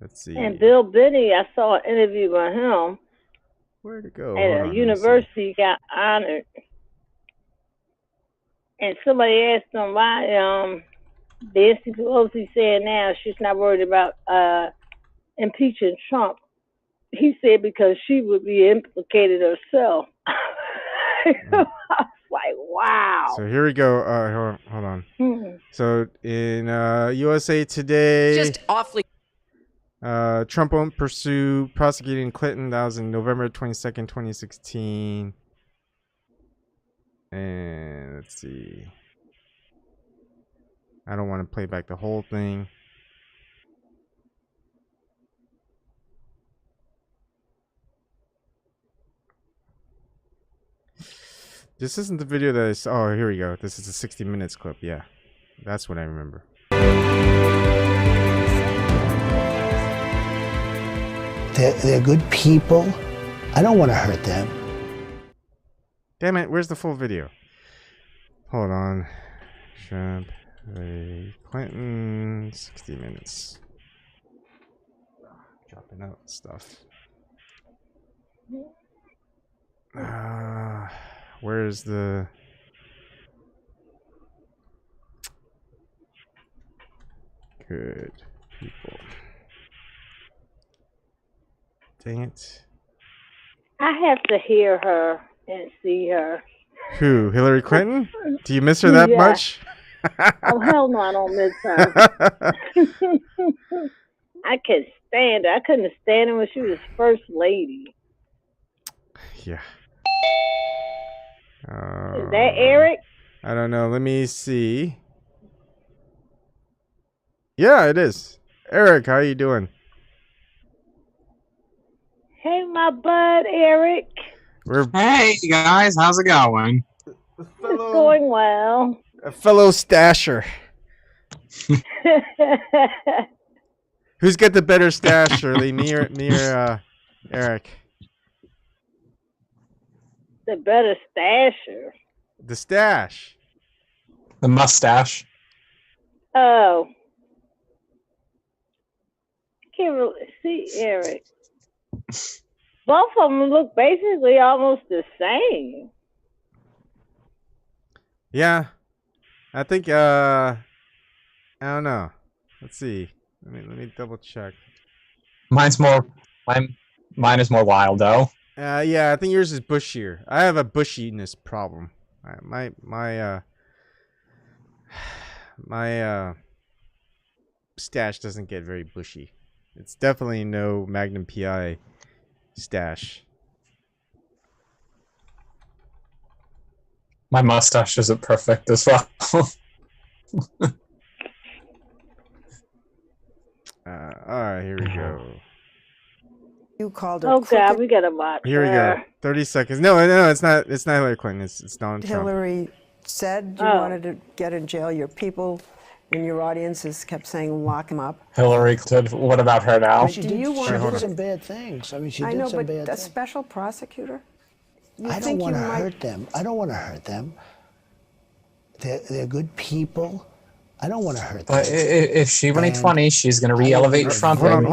Let's see. And Bill Binney, I saw an interview with him. Where'd it go? At a university, got honored. And somebody asked him why Nancy Pelosi said now she's not worried about impeaching Trump. He said because she would be implicated herself. I was like, wow. So here we go. Hold on. So in USA Today, Just awfully. Trump won't pursue prosecuting Clinton. That was in November 22nd, 2016. And let's see. I don't want to play back the whole thing. This isn't the video that I saw. Oh, here we go. This is a 60 Minutes clip. Yeah. That's what I remember. They're good people. I don't want to hurt them. Damn it, where's the full video? Hold on. Trump, Clinton, 60 Minutes. Dropping out stuff. Where's the... Good people. Dang it. I have to hear her and see her. Who? Hillary Clinton? Do you miss her that much? Oh, hell no, I don't miss her. I can't stand her. I couldn't stand her when she was first lady. Yeah. Is that Eric? I don't know. Let me see. Yeah, it is. Eric, how are you doing? Hey, my bud, Eric. Hey, guys. How's it going? It's going well. A fellow stasher. Who's got the better stash, Shirley? Me or Eric? The better stasher. The stash. The mustache. Oh. I can't really see Eric. Both of them look basically almost the same. Yeah. I think, I don't know. Let's see. Let me double check. Mine is more wild, though. Yeah, I think yours is bushier. I have a bushiness problem. My stash doesn't get very bushy. It's definitely no Magnum PI stash. My mustache isn't perfect as well. Alright, here we go. You called her. Oh God, we gotta watch. Here we go. 30 seconds. No, it's not Hillary Clinton. It's Donald Trump. Hillary said you wanted to get in jail. Your people in your audiences kept saying lock him up. Hillary Clinton. What about her now? She did some bad things. I mean, she did some bad things. A special prosecutor? I don't want to hurt them. I don't want to hurt them. They're good people. I don't want to hurt them. If she win 20, she's going to re-elevate Trump. Hold on.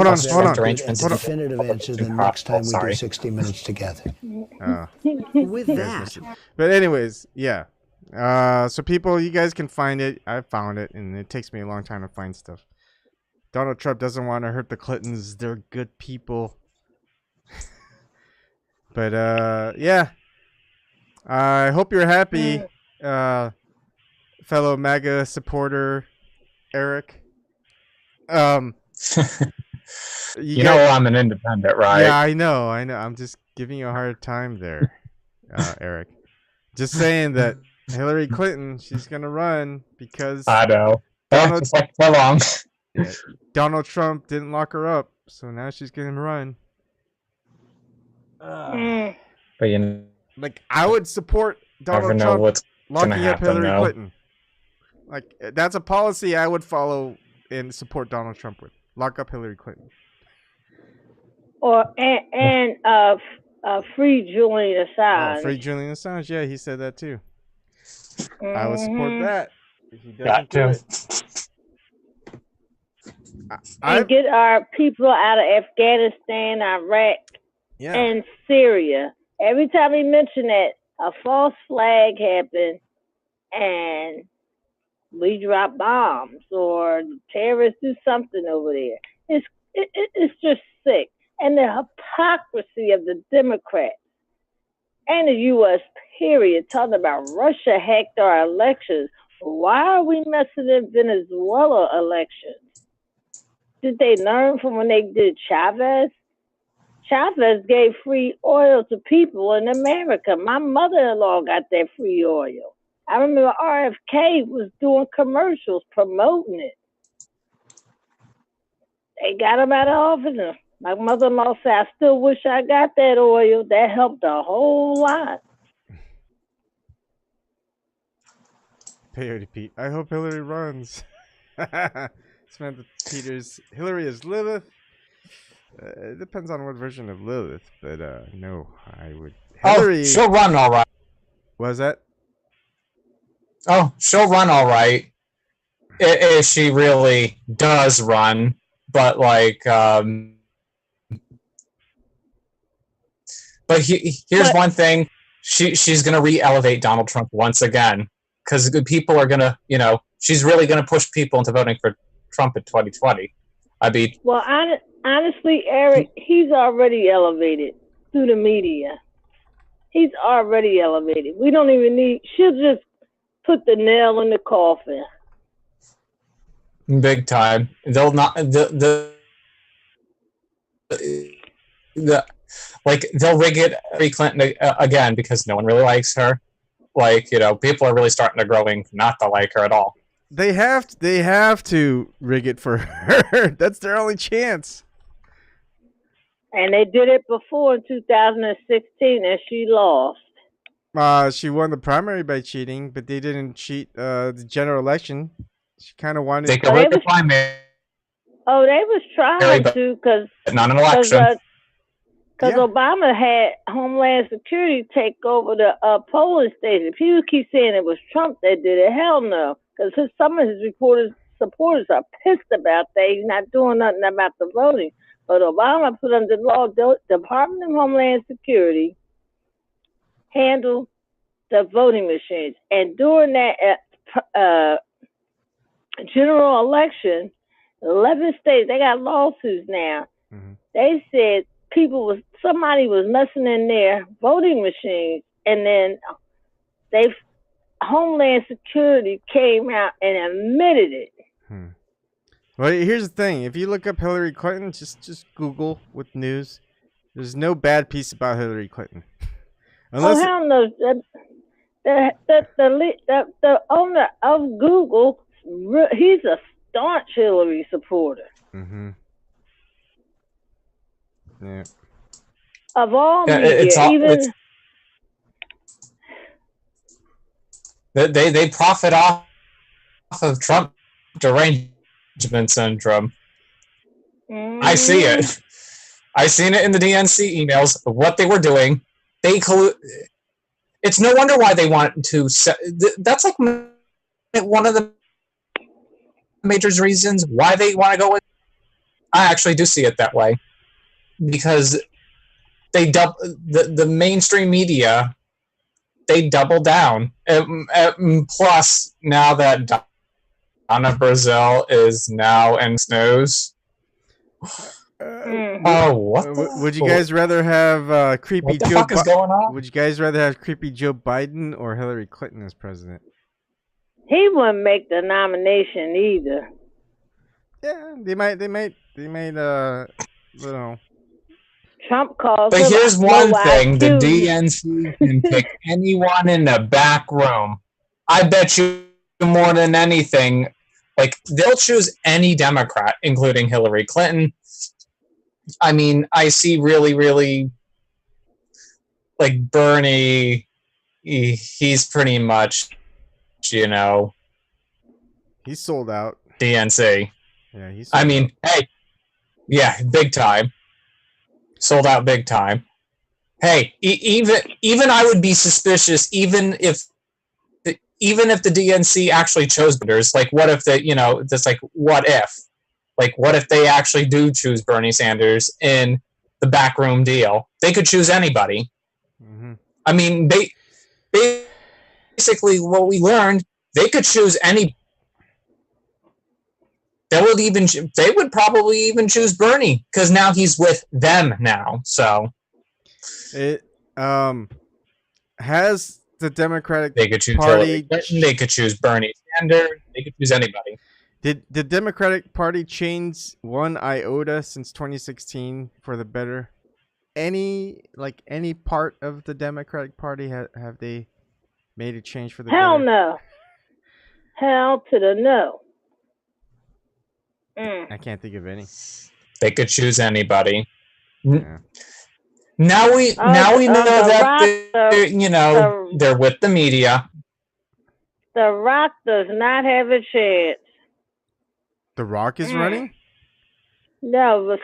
Arrangements. It's a definitive answer the next time we do 60 Minutes together. With that. But anyways, yeah. So people, you guys can find it. I found it, and it takes me a long time to find stuff. Donald Trump doesn't want to hurt the Clintons. They're good people. But yeah. I hope you're happy, fellow MAGA supporter Eric. You know I'm an independent, right? Yeah, I know. I'm just giving you a hard time there, Eric. Just saying that Hillary Clinton, she's gonna run because I know. Just like so long. Yeah, Donald Trump didn't lock her up, so now she's gonna run. But you know, like I would support Donald Trump locking up Hillary Clinton. Like that's a policy I would follow and support Donald Trump with. Lock up Hillary Clinton. Or free Julian Assange. Oh, free Julian Assange. Yeah, he said that too. I would support that. If he doesn't do it. And get our people out of Afghanistan, Iraq, and Syria. Every time we mention that, a false flag happened, and we drop bombs or terrorists do something over there. It's just sick. And the hypocrisy of the Democrats and the U.S. period, talking about Russia hacked our elections. Why are we messing in Venezuela elections? Did they learn from when they did Chavez? Chavez gave free oil to people in America. My mother-in-law got that free oil. I remember RFK was doing commercials promoting it. They got him out of office. My mother-in-law said, I still wish I got that oil. That helped a whole lot. Peyote Pete. I hope Hillary runs. Samantha Peters. Hillary is Lilith. It depends on what version of Lilith, but no, I would. Hillary... Oh, she'll run all right. What was that? Oh, she'll run all right. If she really does run. But like, but here's one thing: she's gonna re-elevate Donald Trump once again because people are gonna, she's really gonna push people into voting for Trump in 2020. Well, honestly, Eric, he's already elevated through the media. He's already elevated. We don't even need. She'll just put the nail in the coffin. Big time. They'll not they'll rig it Hillary Clinton again because no one really likes her. People are really starting to growing not to like her at all. They have to rig it for her. That's their only chance. And they did it before in 2016, and she lost. She won the primary by cheating, but they didn't cheat the general election. She kind of wanted. They could win the primary. Oh, they was trying to because not an election. Because Obama had Homeland Security take over the polling station. People keep saying it was Trump that did it. Hell no, because some of his supporters are pissed about that. He's not doing nothing about the voting. But Obama put under law, the Department of Homeland Security handled the voting machines, and during that general election, 11 states, they got lawsuits now. Mm-hmm. They said somebody was messing in their voting machines, and then Homeland Security came out and admitted it. Well, here's the thing. If you look up Hillary Clinton, just Google with news. There's no bad piece about Hillary Clinton. Unless hell no. The owner of Google, he's a staunch Hillary supporter. Mm-hmm. Yeah. Of all media, they profit off of Trump derangement syndrome. I see it. I seen it in the DNC emails of what they were doing. It's no wonder why they want to. That's like one of the major reasons why they want to go with. I actually do see it that way because they the mainstream media. They double down. Plus, now that Donna Brazil is now in snooze. Oh, what? Would you guys rather have creepy Joe? What the fuck is going on? Would you guys rather have creepy Joe Biden or Hillary Clinton as president? He wouldn't make the nomination either. Yeah, they might, you know. Trump calls But him here's a one low thing: the IQ. DNC can pick anyone in the back room. I bet you more than anything, like they'll choose any Democrat, including Hillary Clinton. I mean, I see really like Bernie. He's pretty much, you know, He's sold out. DNC. Yeah, he's sold I mean, out. hey, yeah, big time. Sold out big time. Hey, even I would be suspicious, even if the DNC actually chose voters. Like, what if what if they actually do choose Bernie Sanders in the backroom deal? They could choose anybody. Mm-hmm. I mean, they basically what we learned, they could choose any. They would probably even choose Bernie because now he's with them now. So it has the Democratic they could choose Party. They could choose Bernie Sanders. They could choose anybody. Did the Democratic Party change one iota since 2016 for the better? Any part of the Democratic Party have they made a change for the Hell better? no. Hell to the no. I can't think of any. They could choose anybody. Yeah. Now we know that they're with the media. The Rock does not have a chance. The Rock is running? No, but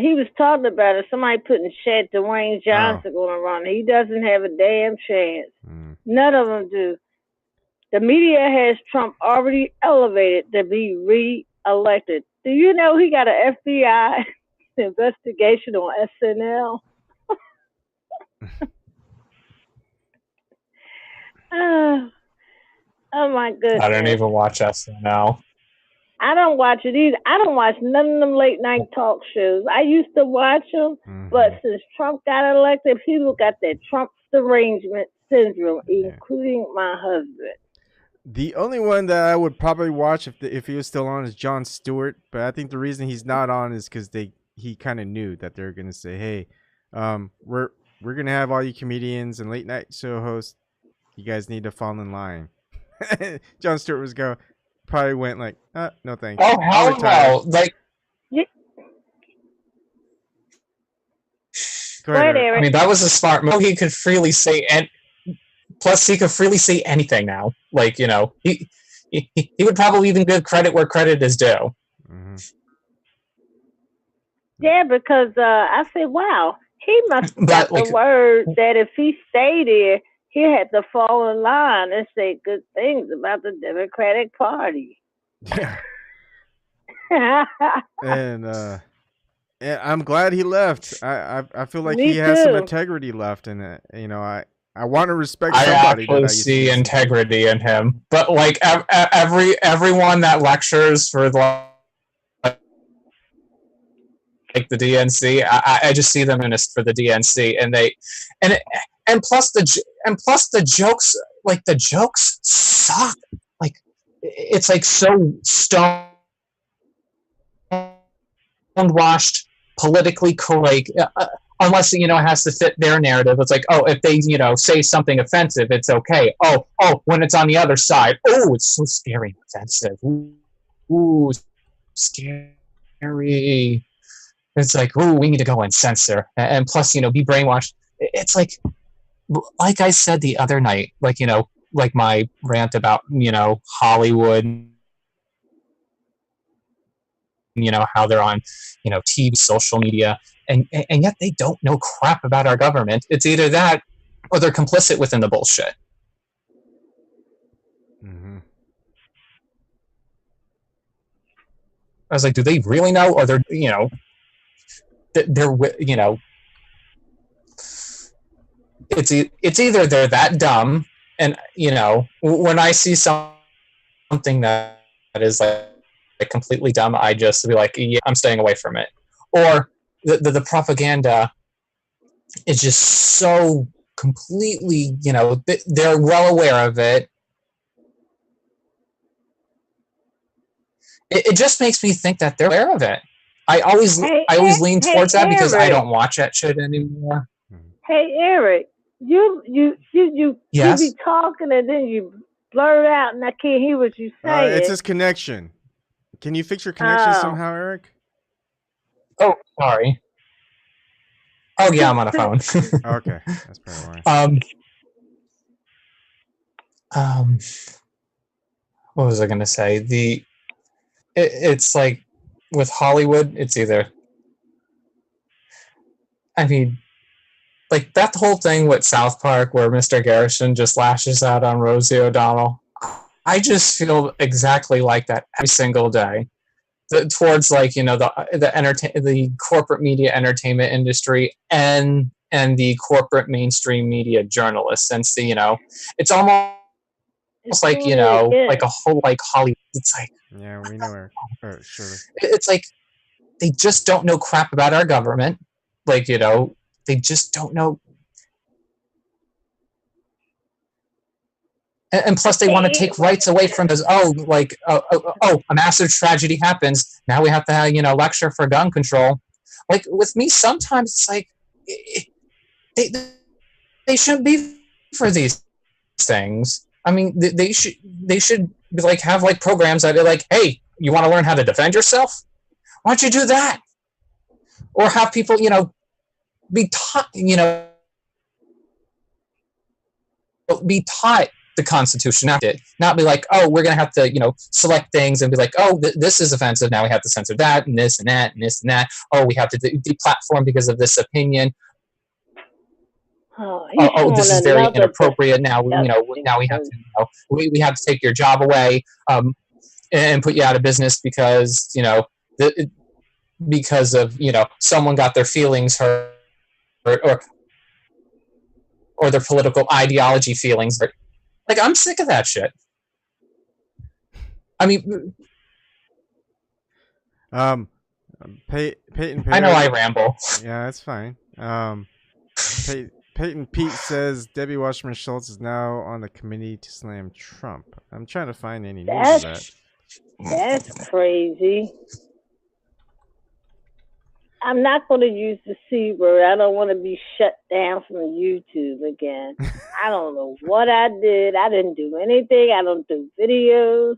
he was talking about it. Somebody put in chat Dwayne Johnson going to run. He doesn't have a damn chance. None of them do. The media has Trump already elevated to be re-elected. Do you know he got an FBI investigation on SNL? Oh my goodness. I don't even watch SNL. I don't watch it either. I don't watch none of them late night talk shows. I used to watch them, but since Trump got elected, people got that Trump derangement syndrome, including my husband. The only one that I would probably watch if he was still on is Jon Stewart, but I think the reason he's not on is because he kind of knew that they're gonna say, hey, we're gonna have all you comedians and late night show hosts. You guys need to fall in line. Jon Stewart probably went like, no thanks. Oh hell no! Like, go ahead, Eric. I mean, that was a smart move. He could freely say, and plus he could freely say anything now. Like, he would probably even give credit where credit is due. Yeah, because I said, wow, he must have got the word that if he stayed there, he had to fall in line and say good things about the Democratic Party. Yeah. And I'm glad he left. I feel like he has some integrity left in it. I want to respect somebody. I actually see integrity in him, but like everyone that lectures for like the DNC, I just see them for the DNC, and plus the jokes, like the jokes suck. Like it's like so stonewashed, politically correct. Unless it has to fit their narrative. It's like, oh, if they say something offensive, it's okay. Oh, when it's on the other side, oh, it's so scary and offensive. Ooh, scary. It's like, ooh, we need to go and censor, and plus, be brainwashed. It's like I said the other night, like my rant about Hollywood. How they're on, TV, social media, and yet they don't know crap about our government. It's either that or they're complicit within the bullshit. I was like, do they really know, or they're it's either they're that dumb, and when I see something that is like completely dumb, I just be like, yeah, I'm staying away from it. Or the propaganda is just so completely, they're well aware of it, it just makes me think that they're aware of it. I always lean towards that because I don't watch that shit anymore. Hey Eric, you Yes? be talking and then you blurt out and I can't hear what you say. It's his connection. Can you fix your connection somehow, Eric? Oh, sorry. Oh yeah, I'm on a phone. Okay, that's probably why. What was I gonna say? It's like with Hollywood, it's either. I mean, like that whole thing with South Park where Mr. Garrison just lashes out on Rosie O'Donnell. I just feel exactly like that every single day. Towards like the corporate media entertainment industry and the corporate mainstream media journalists, since it's almost like like a whole like Hollywood. It's like we know her. Sure. It's like they just don't know crap about our government. Like they just don't know. And plus, they want to take rights away from us. A massive tragedy happens. Now we have to, lecture for gun control. Like with me, sometimes it's like they shouldn't be for these things. I mean, they should like have like programs that are like, hey, you want to learn how to defend yourself? Why don't you do that? Or have people, be taught, be taught the Constitution, not be like, oh, we're gonna have to select things and be like, oh, this is offensive, now we have to censor that and this and that and this and that. Oh, we have to deplatform because of this opinion. This is very inappropriate. Now now we have to we have to take your job away and put you out of business because because of someone got their feelings hurt or their political ideology feelings hurt. Like, I'm sick of that shit. I mean, Peyton Perry, I know I ramble. Yeah, that's fine. Peyton Pete says Debbie Wasserman Schultz is now on the committee to slam Trump. I'm trying to find any news of that. That's crazy. I'm not going to use the C word. I don't want to be shut down from YouTube again. I don't know what I did. I didn't do anything. I don't do videos.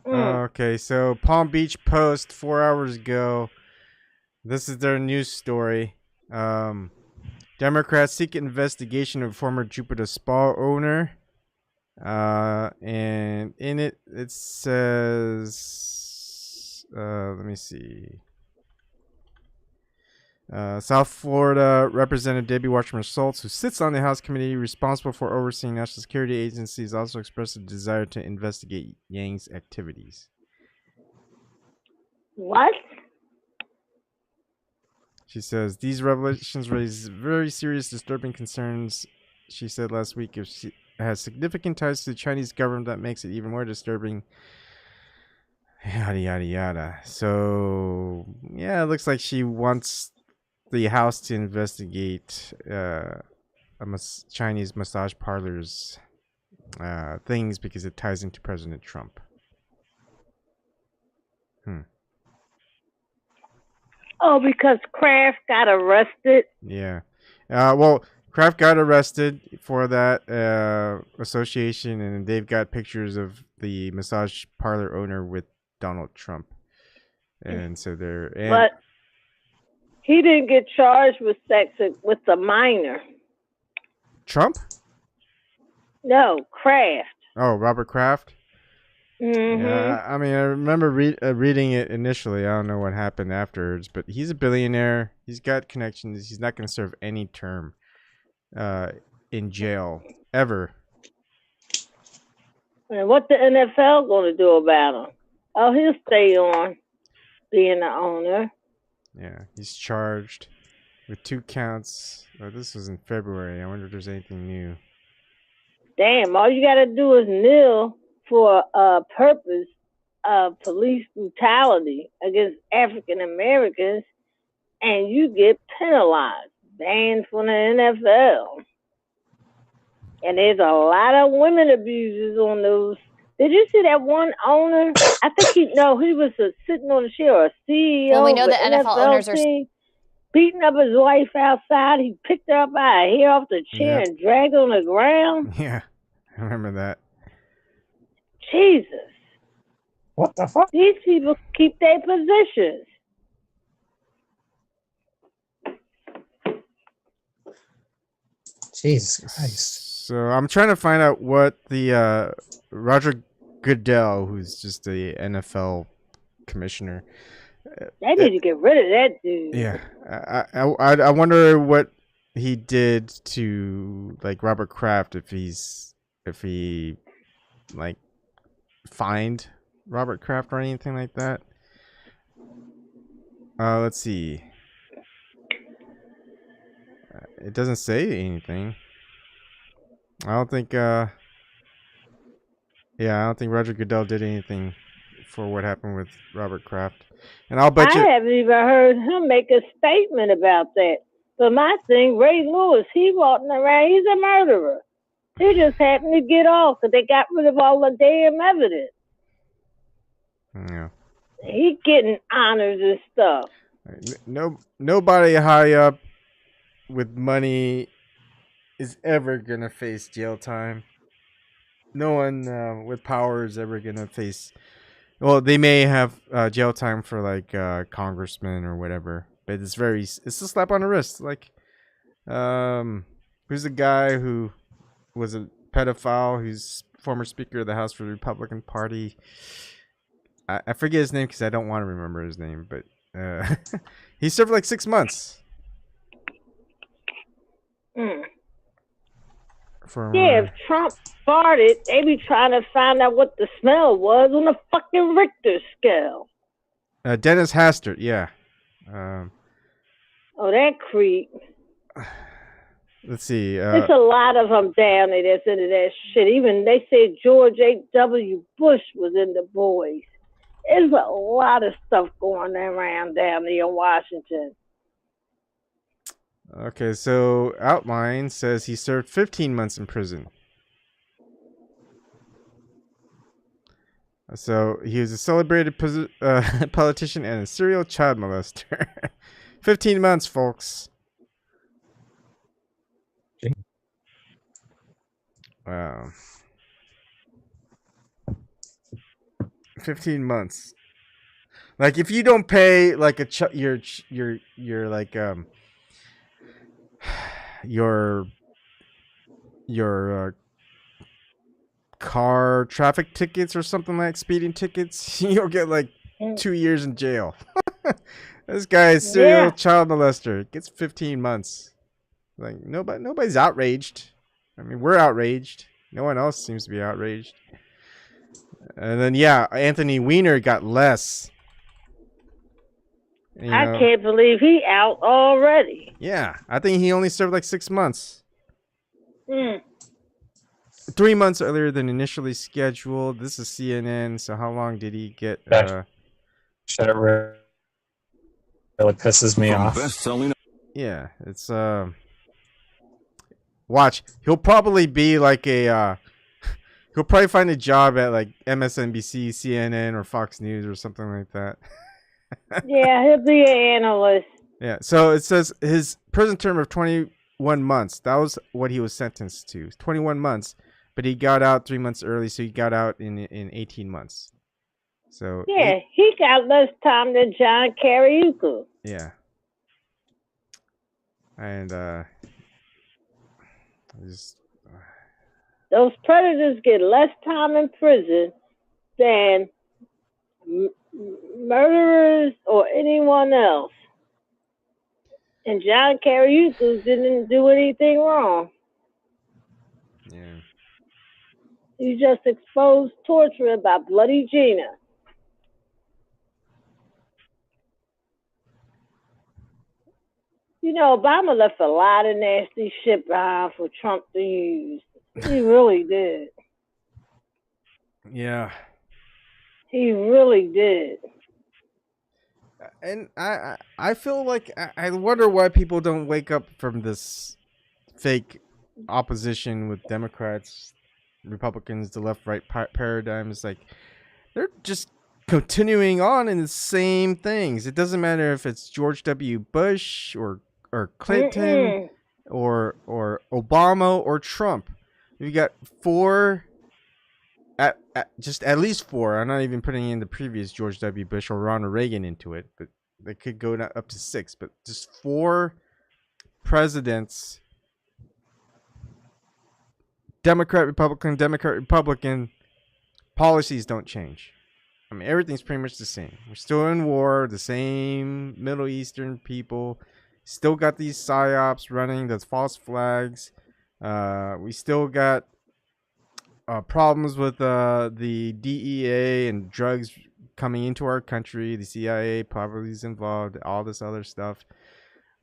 Okay, so Palm Beach Post 4 hours ago. This is their news story. Democrats seek investigation of former Jupiter Spa owner. And in it says, let me see. South Florida Representative Debbie Wasserman Schultz, who sits on the House committee responsible for overseeing national security agencies, also expressed a desire to investigate Yang's activities. What? She says, these revelations raise very serious, disturbing concerns, she said last week. If she has significant ties to the Chinese government, that makes it even more disturbing. Yada, yada, yada. So, yeah, it looks like she wants the House to investigate Chinese massage parlors things because it ties into President Trump. Oh, because Kraft got arrested? Yeah. Well, Kraft got arrested for that association, and they've got pictures of the massage parlor owner with Donald Trump. And so they're... But he didn't get charged with sex with the minor. Trump? No, Kraft. Oh, Robert Kraft? Mm-hmm. Yeah, I mean, I remember reading it initially. I don't know what happened afterwards, but he's a billionaire. He's got connections. He's not going to serve any term in jail ever. And what the NFL going to do about him? Oh, he'll stay on being the owner. Yeah, he's charged with 2 counts. Oh, this was in February. I wonder if there's anything new. Damn, all you got to do is kneel for a purpose of police brutality against African Americans, and you get penalized, banned from the NFL. And there's a lot of women abusers on those Did you see that one owner? I think he was sitting on the chair, or a CEO. Well, we know of the NFL owners are beating up his wife outside. He picked her up by her hair off the chair and dragged her on the ground. Yeah, I remember that. Jesus. What the fuck? These people keep their positions. Jesus Christ. So I'm trying to find out what the Roger Goodell, who's just the NFL commissioner. They need to get rid of that dude. Yeah, I wonder what he did to like Robert Kraft, if he like fined Robert Kraft or anything like that. Let's see. It doesn't say anything. I don't think I don't think Roger Goodell did anything for what happened with Robert Kraft. And I'll bet you I haven't even heard him make a statement about that. But my thing, Ray Lewis, he walking around, he's a murderer. He just happened to get off because they got rid of all the damn evidence. Yeah. He getting honors and stuff. Nobody high up with money is ever gonna face jail time. No one with power is ever gonna face. Well, they may have jail time for like congressmen or whatever, but it's a slap on the wrist. Like, who's the guy who was a pedophile? Who's former Speaker of the House for the Republican Party? I forget his name because I don't want to remember his name, but he served like 6 months. If Trump farted, they be trying to find out what the smell was on the fucking Richter scale. Dennis Hastert, yeah. That creep. Let's see. There's a lot of them down there that's into that shit. Even they say George H.W. Bush was in the boys. There's a lot of stuff going around down there in Washington. Okay, so Outline says he served 15 months in prison. So he was a celebrated politician and a serial child molester. 15 months, folks. Wow. 15 months. Like, if you don't pay like your like your car traffic tickets or something, like speeding tickets, you'll get like 2 years in jail. This guy is serial child molester. Gets 15 months. Like, nobody's outraged. I mean, we're outraged. No one else seems to be outraged. And then Anthony Weiner got less. I can't believe he out already. Yeah, I think he only served like 6 months. 3 months earlier than initially scheduled. This is CNN. So how long did he get? Shut it. Really pisses me off. Yeah, it's watch. He'll probably be like a. He'll probably find a job at like MSNBC, CNN, or Fox News or something like that. Yeah, he'll be an analyst. Yeah, so it says his prison term of 21 months. That was what he was sentenced to. 21 months, but he got out 3 months early, so he got out in 18 months. So he got less time than John Kariuki. Yeah. And those predators get less time in prison than murderers or anyone else. And John Kariuki didn't do anything wrong. Yeah. He just exposed torture about Bloody Gina. You know, Obama left a lot of nasty shit behind for Trump to use. He really did. Yeah. He really did. And I feel like I wonder why people don't wake up from this fake opposition with Democrats Republicans, the left-right paradigm is like they're just continuing on in the same things. It doesn't matter if it's George W. Bush or Clinton or Obama or Trump. You got at least four. I'm not even putting in the previous George W. Bush or Ronald Reagan into it, but they could go up to 6. But just 4 presidents, Democrat, Republican, policies don't change. I mean, everything's pretty much the same. We're still in war, the same Middle Eastern people. Still got these psyops running, those false flags. We still got problems with the DEA and drugs coming into our country. The CIA probably is involved, all this other stuff.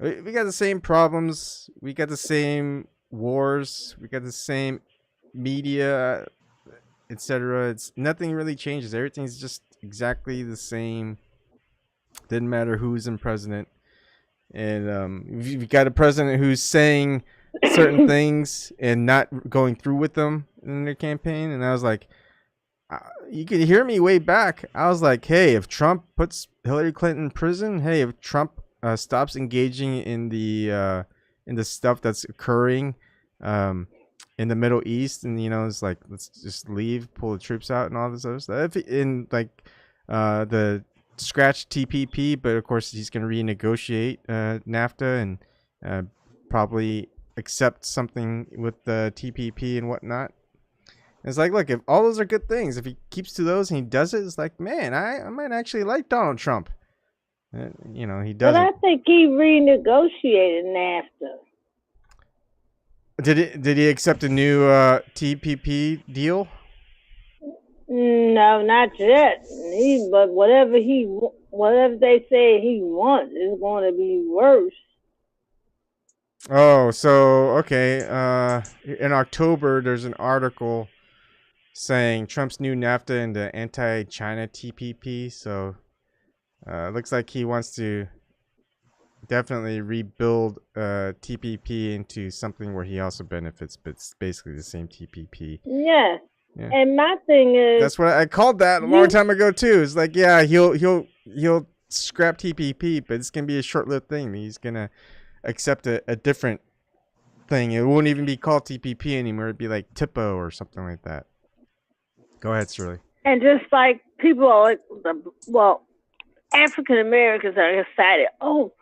We got the same problems. We got the same wars. We got the same media, etc. It's nothing really changes. Everything's just exactly the same. Didn't matter who's in president. And we got a president who's saying certain things and not going through with them in their campaign. And I was like, you could hear me way back. I was like, hey, if Trump puts Hillary Clinton in prison, hey, if Trump stops engaging in the stuff that's occurring in the Middle East, and it's like, let's just leave, pull the troops out and all this other stuff. In like the scratch TPP, but of course he's going to renegotiate NAFTA and probably accept something with the TPP and whatnot. It's like, look, if all those are good things, if he keeps to those and he does it, it's like, man, I might actually like Donald Trump. He doesn't. But I think he renegotiated NAFTA. Did he accept a new TPP deal? No, not yet. But whatever they say he wants is going to be worse. Oh, so okay. In October, there's an article saying Trump's new NAFTA and the anti-China TPP. So it looks like he wants to definitely rebuild TPP into something where he also benefits, but it's basically the same TPP. Yeah. And my thing is, that's what I called that a long time ago too. It's like, yeah, he'll scrap TPP, but it's gonna be a short-lived thing. He's gonna accept a different thing. It won't even be called TPP anymore. It'd be like TIPO or something like that. Go ahead, Shirley. And just like people are like, African Americans are excited. Oh,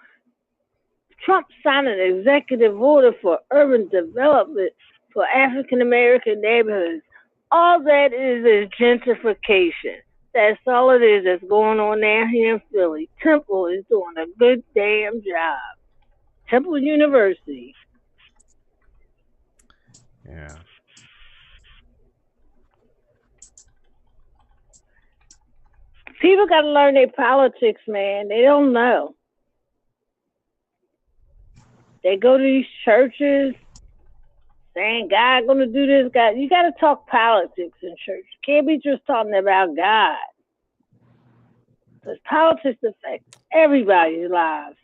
Trump signed an executive order for urban development for African American neighborhoods. All that is gentrification. That's all it is that's going on down here in Philly. Temple is doing a good damn job. Temple University. Yeah. People got to learn their politics, man. They don't know. They go to these churches saying God gonna do this, God. You got to talk politics in church. You can't be just talking about God. Because politics affects everybody's lives.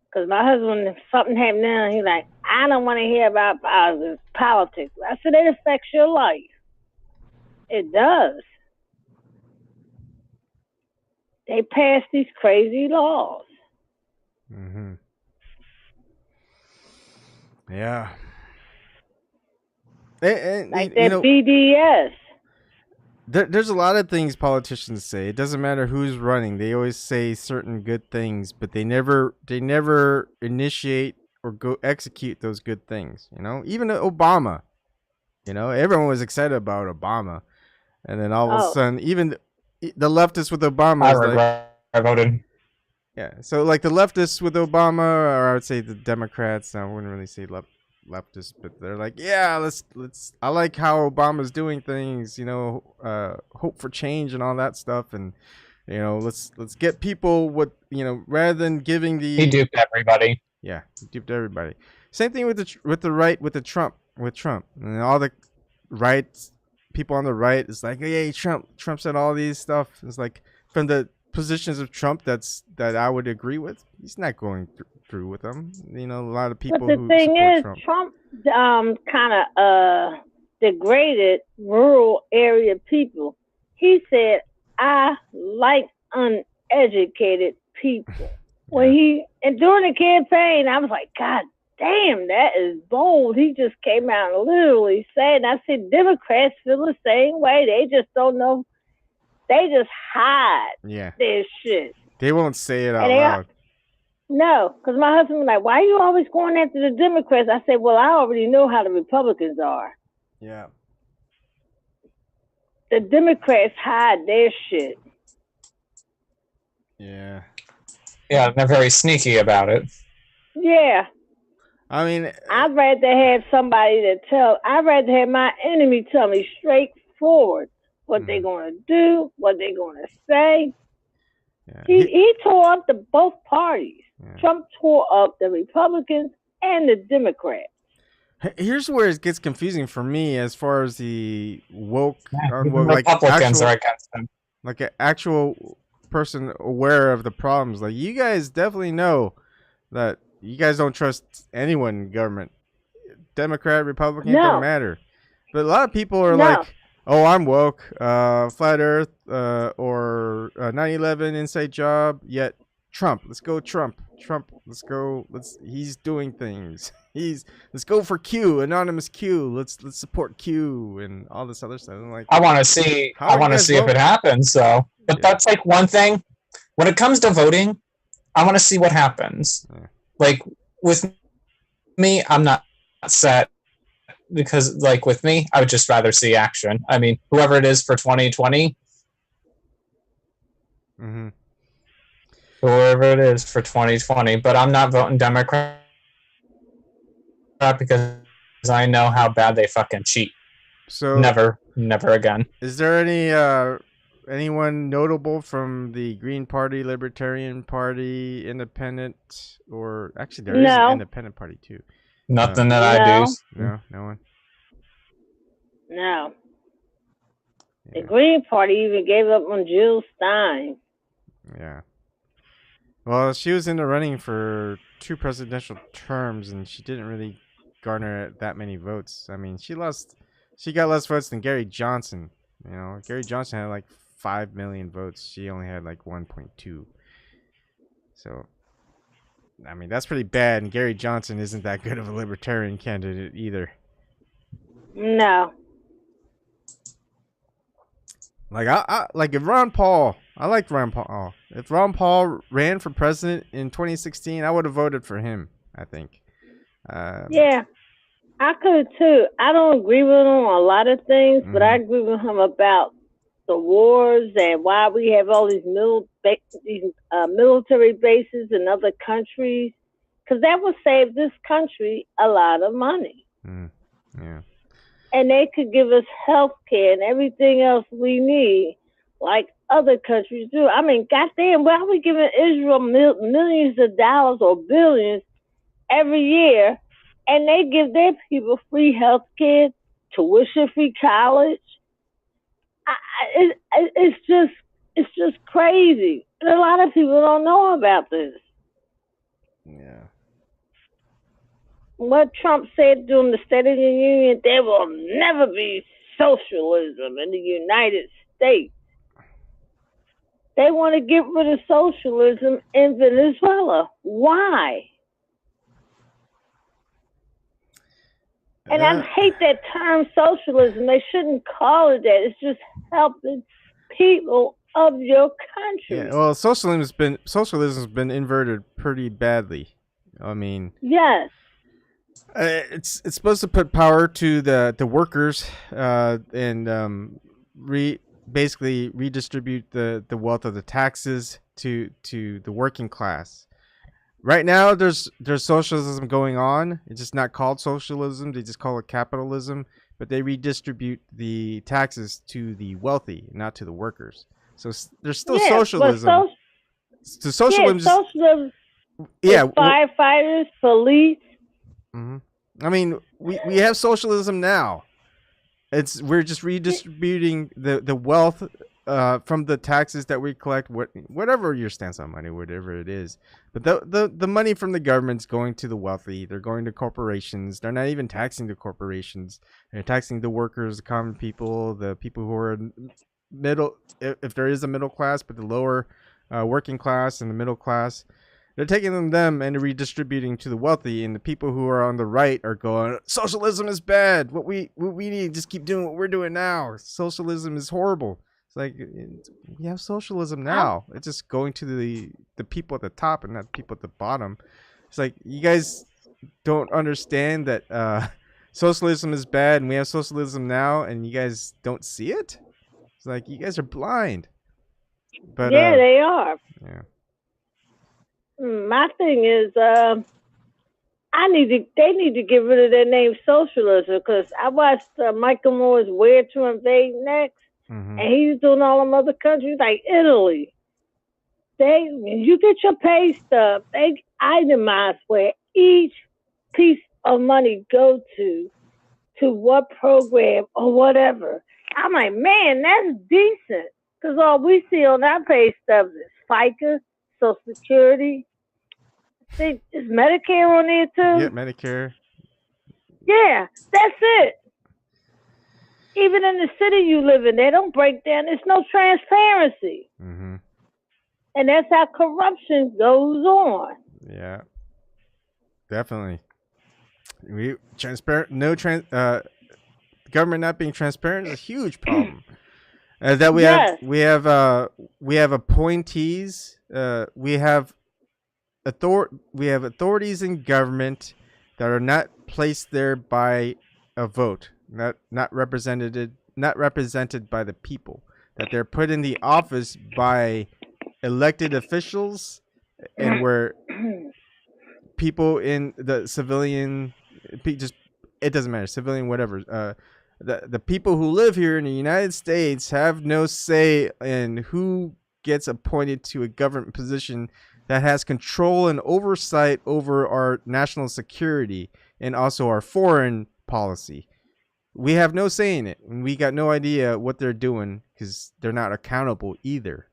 Because my husband, if something happened now, he's like, I don't want to hear about politics. I said, it affects your life. It does. They pass these crazy laws. Mm-hmm. Yeah. And, like that BDS. There's a lot of things politicians say. It doesn't matter who's running. They always say certain good things, but they never initiate or go execute those good things. Even Obama. Everyone was excited about Obama, and then all of a sudden, even the leftists with Obama. I voted. Yeah, so like the leftists with Obama, or I would say the Democrats. I wouldn't really say leftists, but they're like, yeah, let's. I like how Obama's doing things. Hope for change and all that stuff, and let's get people what rather than giving the. He duped everybody. Yeah, he duped everybody. Same thing with the right with Trump and all the right people on the right. It's like, hey, Trump said all these stuff. It's like from the positions of Trump that I would agree with. He's not going through with them. A lot of people. But the thing is, Trump kind of degraded rural area people. He said, I like uneducated people. And during the campaign, I was like, God damn, that is bold. He just came out and literally said, I said, Democrats feel the same way. They just don't know. They just hide their shit. They won't say it out loud. No, because my husband was like, why are you always going after the Democrats? I said, well, I already know how the Republicans are. Yeah. The Democrats hide their shit. Yeah. Yeah, they're very sneaky about it. Yeah. I mean, I'd rather have I'd rather have my enemy tell me straightforward what they're going to do, what they're going to say. Yeah. He tore up both parties. Yeah. Trump tore up the Republicans and the Democrats. Here's where it gets confusing for me as far as the woke, Republicans are against them. Like an actual person aware of the problems. Like, you guys definitely know that you guys don't trust anyone in government. Democrat, Republican, don't matter. But a lot of people are like, oh, I'm woke, flat earth, or 9/11 inside job, yet Trump, let's go Trump, let's go, he's doing things. Let's go for Q, anonymous Q, let's support Q and all this other stuff. I'm like, I want to see if it happens, so. But that's like one thing, when it comes to voting, I want to see what happens. Yeah. Like, with me, I'm not set. Because, like, with me, I would just rather see action. I mean, whoever it is for 2020, whoever it is for 2020, but I'm not voting Democrat because I know how bad they fucking cheat. So never again. Is there anyone notable from the Green Party, Libertarian Party, Independent, or actually there is an Independent Party too? Nothing that I do. No one. No. The Green Party even gave up on Jill Stein. Yeah. Well, she was in the running for 2 presidential terms, and she didn't really garner that many votes. I mean, she got less votes than Gary Johnson. You know, Gary Johnson had like 5 million votes. She only had like 1.2. So, I mean, that's pretty bad, and Gary Johnson isn't that good of a libertarian candidate either. No. Like, I like if Ron Paul, I like Ron Paul. If Ron Paul ran for president in 2016, I would have voted for him, I think. Yeah, I could too. I don't agree with him on a lot of things, but I agree with him about the wars and why we have all these military bases in other countries, because that would save this country a lot of money. Yeah. And they could give us health care and everything else we need, like other countries do. I mean, goddamn, why are we giving Israel millions of dollars or billions every year, and they give their people free health care, tuition-free college? It's just crazy. And a lot of people don't know about this. Yeah. What Trump said during the State of the Union, there will never be socialism in the United States. They want to get rid of socialism in Venezuela. Why? And I hate that term socialism. They shouldn't call it that. It's just helping people of your country. Yeah, well, socialism's been inverted pretty badly. I mean, yes. It's supposed to put power to the workers and basically redistribute the wealth of the taxes to the working class. Right now, there's socialism going on. It's just not called socialism. They just call it capitalism. But they redistribute the taxes to the wealthy, not to the workers. So there's still socialism. Socialism. Firefighters, police. I mean, we have socialism now. We're just redistributing the wealth from the taxes that we collect, whatever your stance on money, whatever it is, but the money from the government's going to the wealthy. They're going to corporations. They're not even taxing the corporations. They're taxing the workers, the common people, the people who are middle, if there is a middle class, but the lower working class and the middle class. They're taking them and redistributing to the wealthy, and the people who are on the right are going, socialism is bad. What we need to just keep doing what we're doing now. Socialism is horrible. It's like, we have socialism now. It's just going to the people at the top and not people at the bottom. It's like, you guys don't understand that socialism is bad and we have socialism now, and you guys don't see it? It's like, you guys are blind. But yeah, they are. Yeah. My thing is, they need to get rid of their name socialism, because I watched Michael Moore's Where to Invade Next, and he's doing all them other countries like Italy. When you get your pay stub, they itemize where each piece of money go to what program or whatever. I'm like, man, that's decent, because all we see on our pay stubs is FICA, Social Security. Is Medicare on there too? Yeah, Medicare. Yeah, that's it. Even in the city you live in, they don't break down. There's no transparency. And that's how corruption goes on. Yeah, definitely. The government not being transparent is a huge problem. That we have appointees. We have authorities in government that are not placed there by a vote, not represented by the people. That they're put in the office by elected officials, and where people in the civilian, it doesn't matter, civilian, whatever. The people who live here in the United States have no say in who gets appointed to a government position that has control and oversight over our national security and also our foreign policy. We have no say in it, and we got no idea what they're doing because they're not accountable either.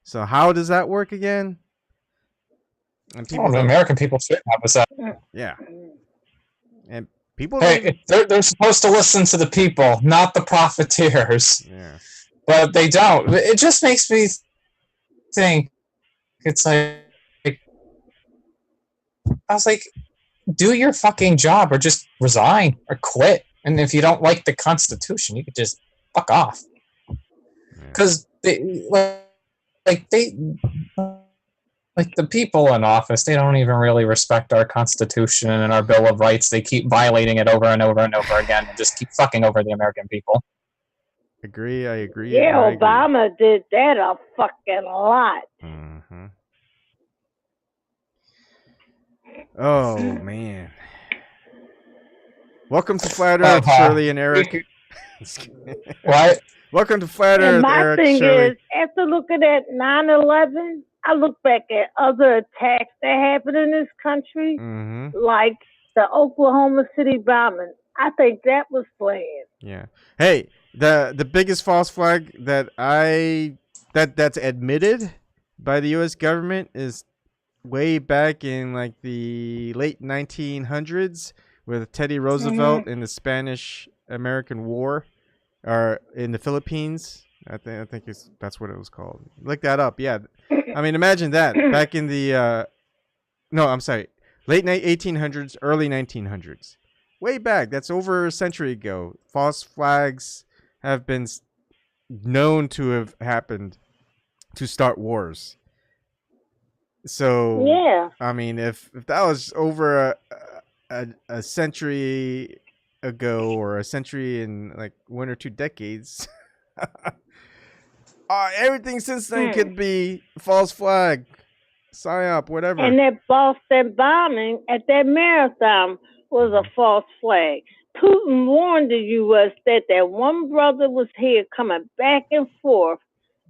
So how does that work again? And the American people shouldn't have us that. Yeah. And people, they're supposed to listen to the people, not the profiteers. Yeah. But they don't. It just makes me think, it's like, I was like, do your fucking job or just resign or quit. And if you don't like the Constitution, you could just fuck off. Because the people in office, they don't even really respect our Constitution and our Bill of Rights. They keep violating it over and over and over again, and just keep fucking over the American people. I agree. Yeah, Obama did that a fucking lot. Oh man! Welcome to Flat Earth, Shirley and Eric. What? Welcome to Flat Earth, and my Eric. Thing Shirley. Is, after looking at 9/11, I look back at other attacks that happened in this country, like the Oklahoma City bombing. I think that was planned. Yeah. Hey, the biggest false flag that's admitted by the U.S. government is way back in like the late 1900s with Teddy Roosevelt in the Spanish-American War, or in the Philippines. I think that's what it was called. Look that up. Yeah. I mean, imagine that back in the late 1800s, early 1900s. Way back. That's over a century ago. False flags have been known to have happened to start wars. So, yeah. I mean, if that was over a century ago, or a century in like 1 or 2 decades, everything since then could be false flag, psyop, whatever. And that Boston bombing at that marathon was a false flag. Putin warned the U.S. that one brother was here coming back and forth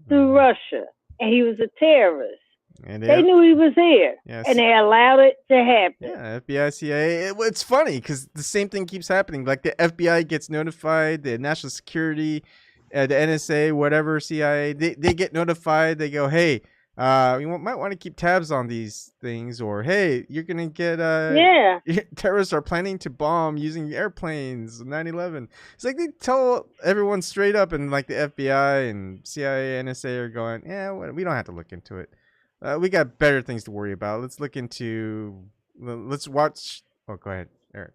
through Russia, and he was a terrorist. And they knew he was here, and they allowed it to happen. Yeah, FBI, CIA. It's funny because the same thing keeps happening. Like the FBI gets notified, the national security, the NSA, whatever, CIA, they get notified. They go, hey, might want to keep tabs on these things, or hey, you're gonna get terrorists are planning to bomb using airplanes. 9/11. It's like they tell everyone straight up, and like the FBI and CIA, NSA are going, yeah, we don't have to look into it. We got better things to worry about. Let's look into. Let's watch. Oh, go ahead, Eric.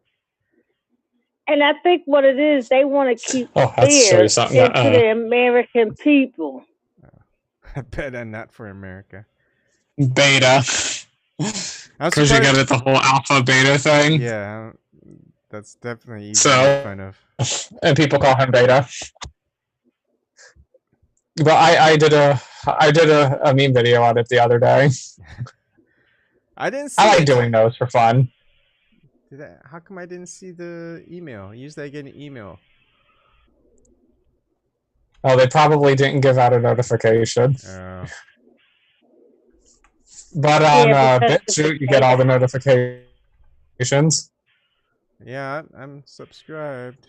And I think what it is, they want to keep fear into the American people. I bet I'm not for America. Beta. Because you got it, the whole alpha beta thing. Yeah, that's definitely easy to make fun of. And people call him Beta. But I did a meme video on it the other day. I didn't see I like doing those for fun. How come I didn't see the email? Usually I get an email. Oh, they probably didn't give out a notification. Oh. But on Bitchute, you get all the notifications. Yeah, I'm subscribed.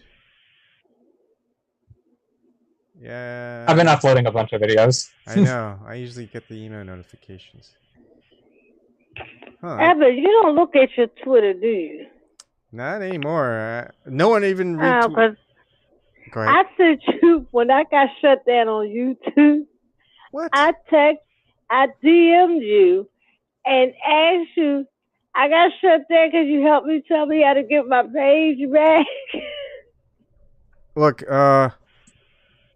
Yeah. I've been uploading a bunch of videos. I know. I usually get the email notifications. Huh. Evan, you don't look at your Twitter, do you? Not anymore. No one even retweets. Go ahead. I sent you, when I got shut down on YouTube, what? I DM'd you and asked you, I got shut down because you helped me tell me how to get my page back. Look,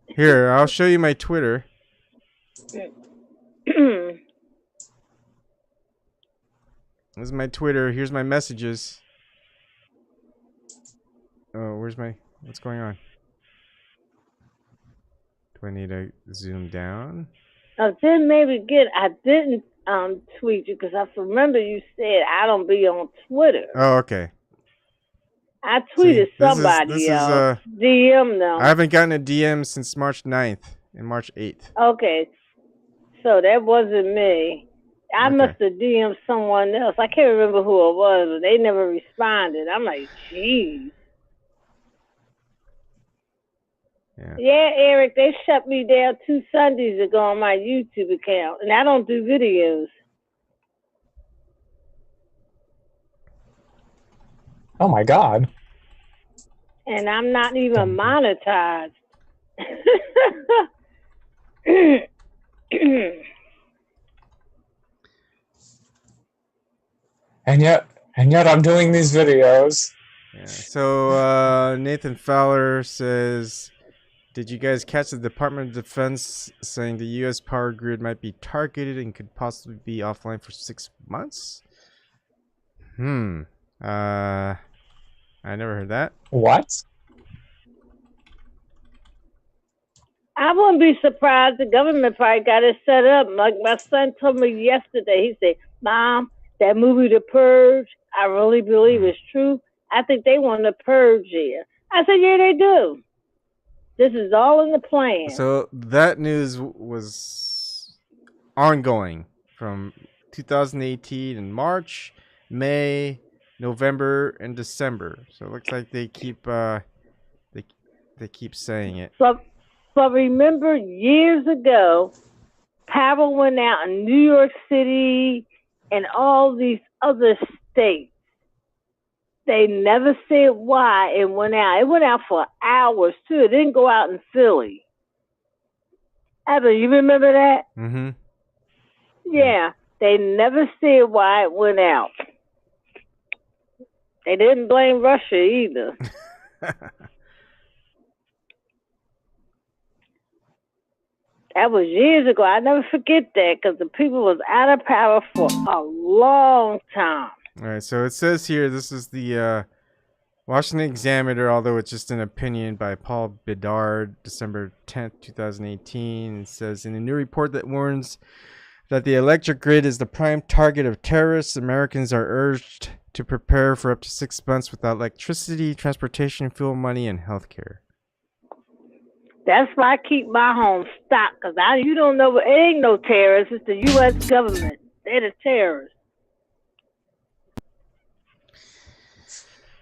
here, I'll show you my Twitter. This is my Twitter. Here's my messages. Oh, what's going on? Do I need to zoom down? Then maybe I didn't tweet you because I remember you said I don't be on Twitter. Oh, okay. I tweeted somebody else. DM them. I haven't gotten a DM since March 9th and March 8th. Okay. So that wasn't me. I must have DM'd someone else. I can't remember who it was, but they never responded. I'm like, geez. Yeah, Eric, they shut me down 2 Sundays ago on my YouTube account, and I don't do videos. Oh my God. And I'm not even monetized. And yet I'm doing these videos. Yeah. So Nathan Fowler says, did you guys catch the Department of Defense saying the U.S. power grid might be targeted and could possibly be offline for 6 months? I never heard that. What? I wouldn't be surprised. The government probably got it set up. Like my son told me yesterday, he said, Mom, that movie The Purge, I really believe it's true. I think they want to purge here. I said, yeah, they do. This is all in the plan. So that news was ongoing from 2018 in March, May, November, and December. So it looks like they keep they keep saying it. But remember, years ago, power went out in New York City and all these other states. They never said why it went out. It went out for hours, too. It didn't go out in Philly. Evan, you remember that? Mm-hmm. Yeah. They never said why it went out. They didn't blame Russia either. That was years ago. I never forget that because the people was out of power for a long time. All right, so it says here, this is the Washington Examiner, although it's just an opinion by Paul Bedard, December 10th, 2018. It says, in a new report that warns that the electric grid is the prime target of terrorists, Americans are urged to prepare for up to 6 months without electricity, transportation, fuel money, and health care. That's why I keep my home stocked, because you don't know, it ain't no terrorists. It's the U.S. government. They're the terrorists.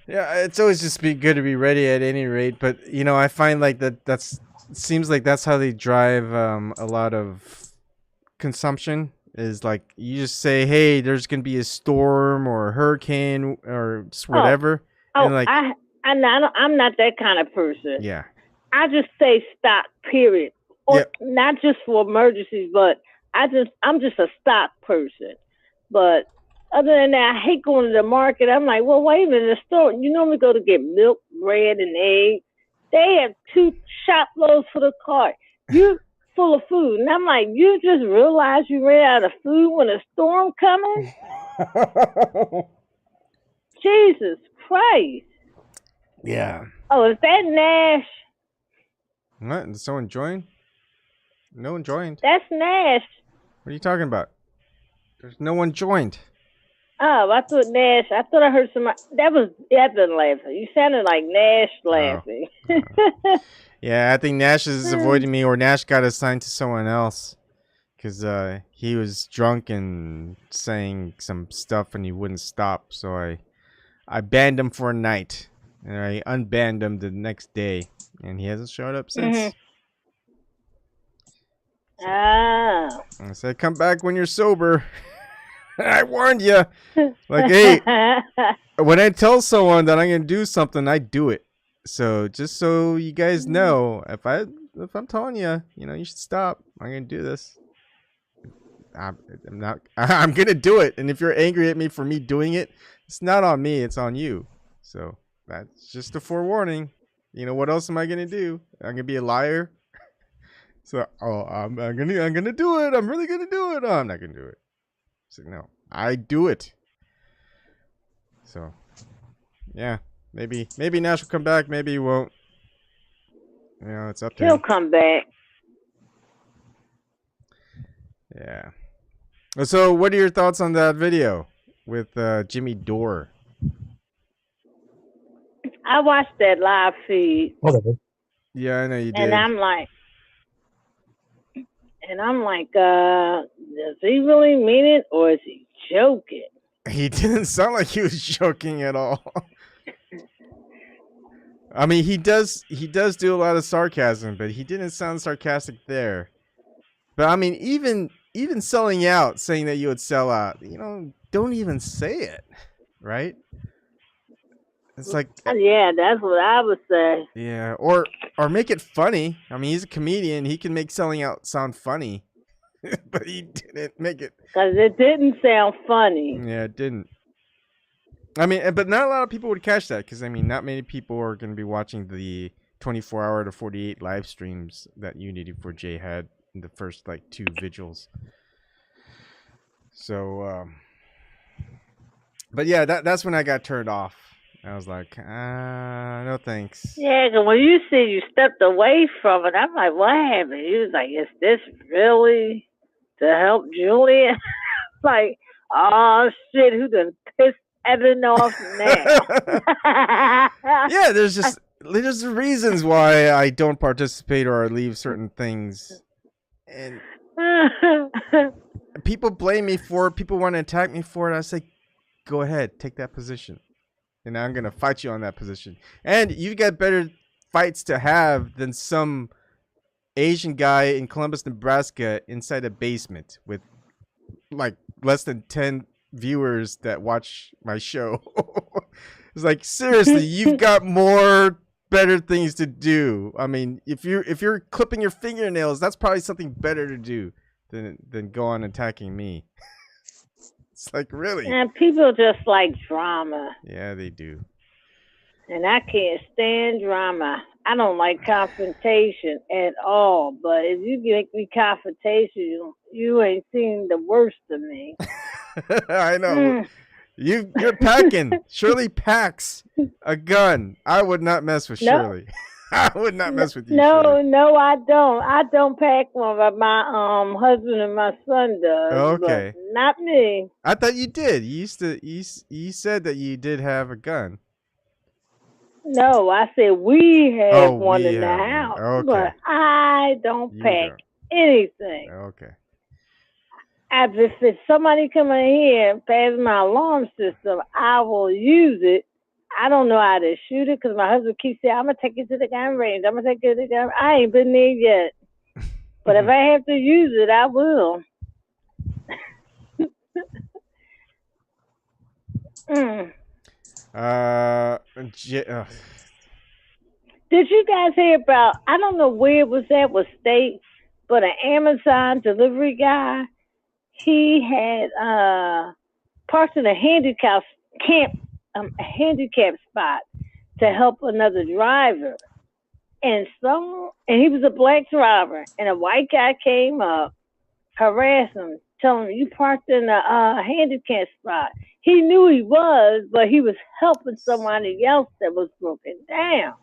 Yeah, it's always just be good to be ready at any rate, but you know, I find like that's seems like that's how they drive a lot of consumption. Is like you just say, "Hey, there's gonna be a storm or a hurricane or just whatever." And like, I'm not that kind of person. Yeah. I just say stock, period. Or not just for emergencies, but I'm just a stock person. But other than that, I hate going to the market. I'm like, well, wait a minute, the store. You normally go to get milk, bread, and eggs. They have 2 shop loads for the cart. You full of food. And I'm like, you just realize you ran out of food when a storm coming? Jesus Christ. Yeah. Oh, is that Nash? What? Did someone join? No one joined. That's Nash. What are you talking about? There's no one joined. Oh, I thought Nash. I thought I heard somebody. That was Evan laughing. You sounded like Nash laughing. Yeah, I think Nash is avoiding me, or Nash got assigned to someone else because he was drunk and saying some stuff and he wouldn't stop. So I banned him for a night, and I unbanned him the next day, and he hasn't showed up since. I said, come back when you're sober. I warned you. Like, hey, when I tell someone that I'm gonna do something, I do it. So just so you guys know, if I'm telling you, you should stop. I'm gonna do this. I'm gonna do it. And if you're angry at me for me doing it, it's not on me. It's on you. So that's just a forewarning. What else am I gonna do? I'm gonna be a liar. So I'm gonna do it. I'm really gonna do it. Oh, I'm not gonna do it. So no, I do it. So yeah, maybe Nash will come back. Maybe he won't. It's up to him. He'll come back. Yeah. So what are your thoughts on that video with Jimmy Dore? I watched that live feed. Yeah, I know you did. And I'm like, does he really mean it, or is he joking? He didn't sound like he was joking at all. I mean, he does do a lot of sarcasm, but he didn't sound sarcastic there. But I mean, even selling out, saying that you would sell out, don't even say it, right? It's like, yeah, that's what I would say. Yeah, or make it funny. I mean, he's a comedian; he can make selling out sound funny, but he didn't make it. Because it didn't sound funny. Yeah, it didn't. I mean, but not a lot of people would catch that because not many people are going to be watching the 24-hour to 48 live streams that Unity4J had in the first 2 vigils. So, but yeah, that's when I got turned off. I was like, no thanks. Yeah, because when you see you stepped away from it, I'm like, what happened? He was like, is this really to help Julian? Like, oh shit, who done pissed Evan off now? Yeah, there's reasons why I don't participate or I leave certain things. And people blame me for it. People want to attack me for it. I say, go ahead, take that position. And I'm going to fight you on that position. And you got better fights to have than some Asian guy in Columbus, Nebraska inside a basement with less than 10 viewers that watch my show. It's like, seriously, you've got better things to do. I mean, if you're clipping your fingernails, that's probably something better to do than go on attacking me. It's like, really? And people just like drama. Yeah, they do. And I can't stand drama. I don't like confrontation at all. But if you make me confrontation, you ain't seen the worst of me. I know. You're packing. Shirley packs a gun. I would not mess with Shirley. I would not mess with you. No, I don't. I don't pack one, but my husband and my son does. Okay. But not me. I thought you did. You said that you did have a gun. No, I said we have one in the house. Okay. But I don't pack anything. Okay. If somebody come in here and pass my alarm system, I will use it. I don't know how to shoot it because my husband keeps saying, I'm going to take it to the gun range. I'm going to take it to the gun. I ain't been there yet. But if I have to use it, I will. Did you guys hear about, I don't know where it was at, was state, but an Amazon delivery guy, he had parked in a handicap spot to help another driver. And he was a black driver, and a white guy came up, harassed him, telling him, you parked in a handicap spot. He knew he was, but he was helping somebody else that was broken down.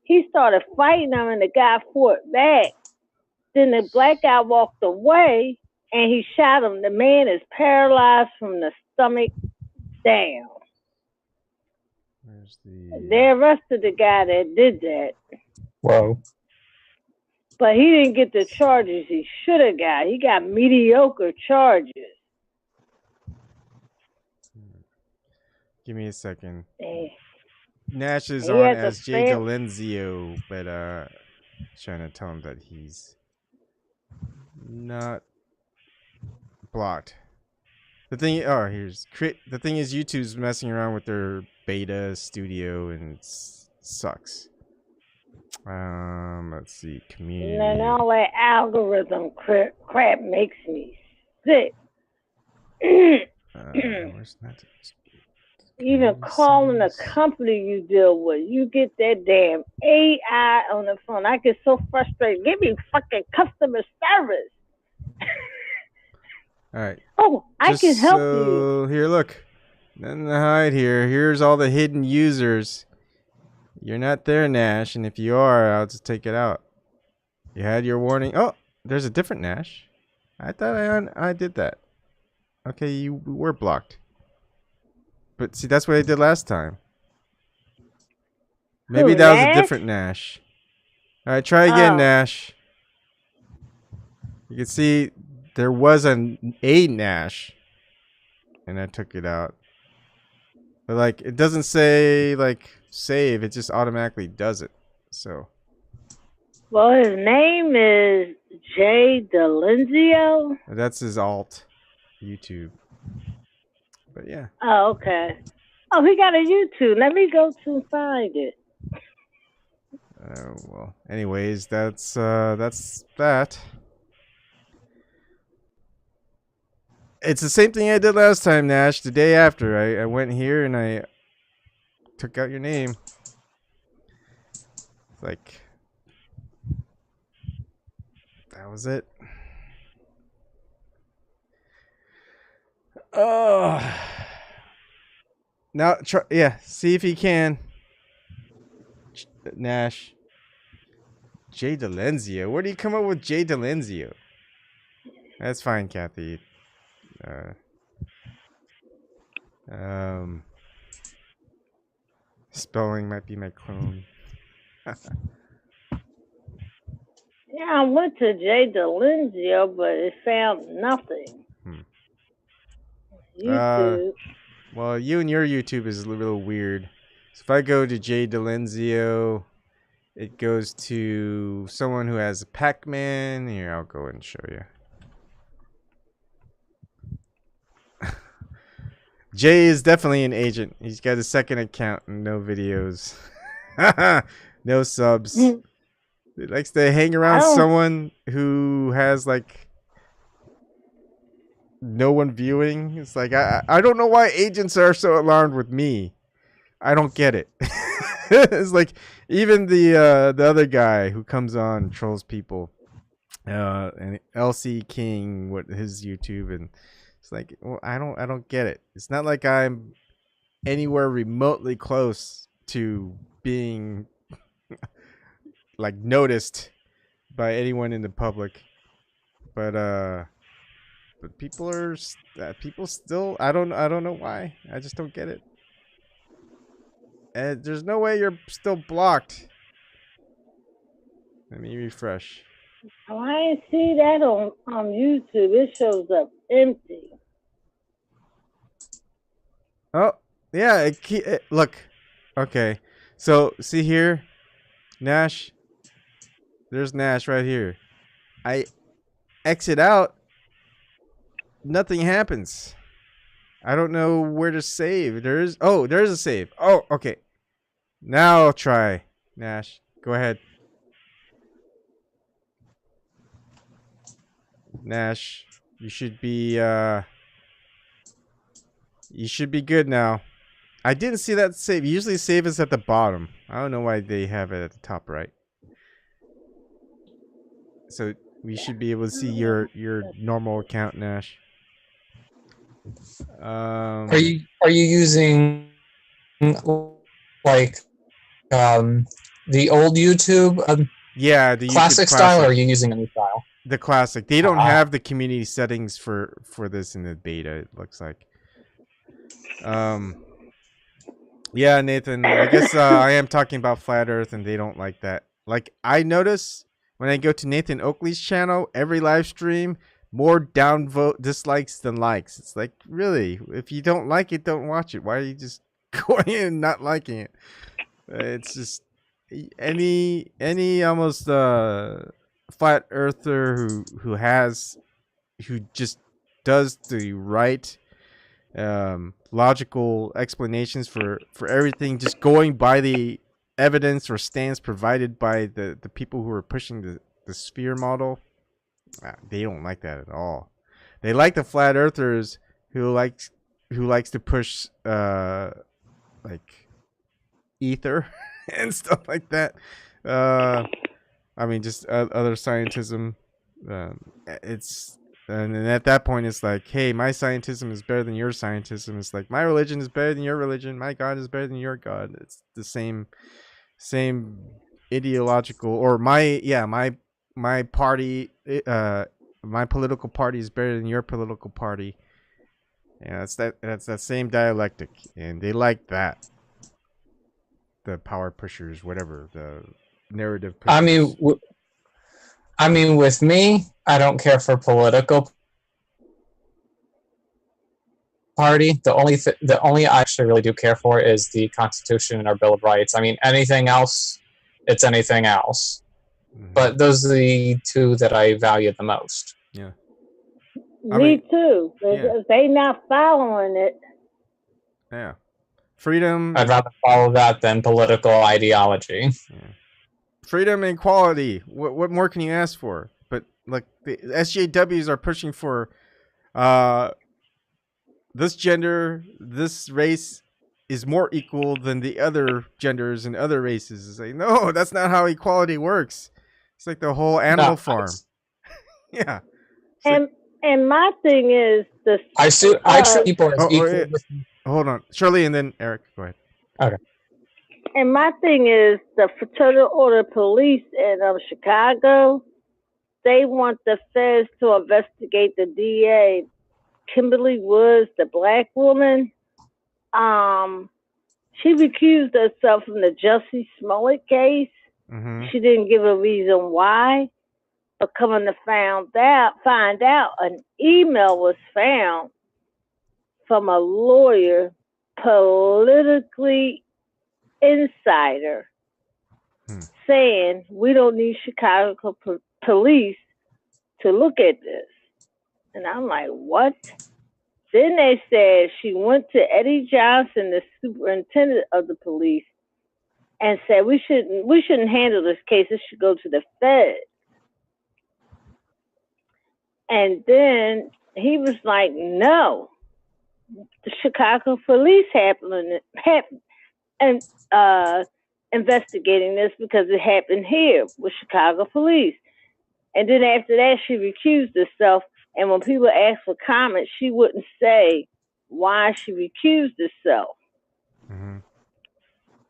He started fighting him, and the guy fought back. Then the black guy walked away, and he shot him. The man is paralyzed from the stomach down. They arrested the guy that did that. Whoa. But he didn't get the charges he should have got. He got mediocre charges. Give me a second. Eh. Nash is on as Jay DeLenzio, but trying to tell him that he's not blocked. The thing, the thing is, YouTube's messing around with their beta studio and it sucks. Let's see, community. And all that algorithm crap makes me sick. Where's that? Even calling the company you deal with, you get that damn AI on the phone. I get so frustrated. Give me fucking customer service. All right. Oh, I can help you. Here, look. Nothing to hide here. Here's all the hidden users. You're not there, Nash, and if you are, I'll just take it out. You had your warning. Oh, there's a different Nash. I thought I did that. Okay, you were blocked. But see, that's what I did last time. Maybe that was a different Nash. All right, try again, Nash. You can see there was a Nash, and I took it out. But like, it doesn't say like save; it just automatically does it. So. Well, his name is Jay DeLenzio. That's his alt, YouTube. But yeah. Oh, okay. Oh, he got a YouTube. Let me go to find it. Well, anyways, that's that. It's the same thing I did last time, Nash. The day after, I went here and I took out your name. Like, that was it. Oh. Now, try, see if you can. Nash. Jay DeLenzio. Where do you come up with Jay DeLenzio? That's fine, Kathy. Spelling might be my clone. Yeah, I went to Jay DeLenzio, but it found nothing. YouTube. Well, you and your YouTube is a little weird. So if I go to Jay DeLenzio, it goes to someone who has a Pac-Man. Here, I'll go and show you. Jay is definitely an agent. He's got a second account and no videos. No subs. He likes to hang around someone who has like no one viewing. It's like I don't know why agents are so alarmed with me. I don't get it. It's like even the other guy who comes on and trolls people, and LC King, what his YouTube, and it's like, well, I don't get it. It's not like I'm anywhere remotely close to being like noticed by anyone in the public, but people are people still. I don't know why. I just don't get it. And there's no way you're still blocked. Let me refresh. Oh, I didn't see that on YouTube. It shows up empty. Oh, yeah. Look, Okay. So see here, Nash. There's Nash right here. I exit out. Nothing happens. I don't know where to save. There's a save. Oh, okay. Now I'll try. Nash, go ahead. Nash, you should be good now. I didn't see that save. Usually save is at the bottom. I don't know why they have it at the top right. So we should be able to see your normal account, Nash. Are you using like the old YouTube? Yeah, the classic YouTube style, or are you using a new style? The classic. They don't have the community settings for this in the beta, it looks like. Yeah, Nathan, I guess I am talking about Flat Earth and they don't like that. Like, I notice when I go to Nathan Oakley's channel, every live stream, more downvote dislikes than likes. It's like, really, if you don't like it, don't watch it. Why are you just going in and not liking it? It's just any almost flat earther who just does the right logical explanations for everything, just going by the evidence or stance provided by the people who are pushing the sphere model. They don't like that at all. They like the flat earthers who likes to push like ether and stuff like that. I mean, just other scientism. And at that point, it's like, hey, my scientism is better than your scientism. It's like, my religion is better than your religion. My God is better than your God. It's the same ideological, or my party, my political party is better than your political party. Yeah, that's that same dialectic, and they like that. The power pushers, whatever, the narrative pushers. I mean, with me, I don't care for political party. The only I actually really do care for is the Constitution and our Bill of Rights. I mean, anything else, it's anything else. Mm-hmm. But those are the two that I value the most. Yeah. Me too. If they not following it. Yeah. Freedom. I'd rather follow that than political ideology. Yeah. Freedom and equality. What more can you ask for? But like the SJWs are pushing for this gender, this race is more equal than the other genders and other races. It's like, no, that's not how equality works. It's like the whole animal farm. Yeah. And my thing is I treat people as equal. Hold on, Shirley, and then Eric. Go ahead. Okay. And my thing is the Fraternal Order Police in Chicago. They want the feds to investigate the DA, Kimberly Woods, the black woman. She recused herself from the Jussie Smollett case. Mm-hmm. She didn't give a reason why. But coming to find out, an email was found from a lawyer, politically insider, saying we don't need Chicago police to look at this. And I'm like, what? Then they said she went to Eddie Johnson, the superintendent of the police, and said we shouldn't handle this case. It should go to the Fed. And then he was like, no, the Chicago police investigating this because it happened here with Chicago police. And then after that, she recused herself. And when people asked for comments, she wouldn't say why she recused herself. Mm-hmm.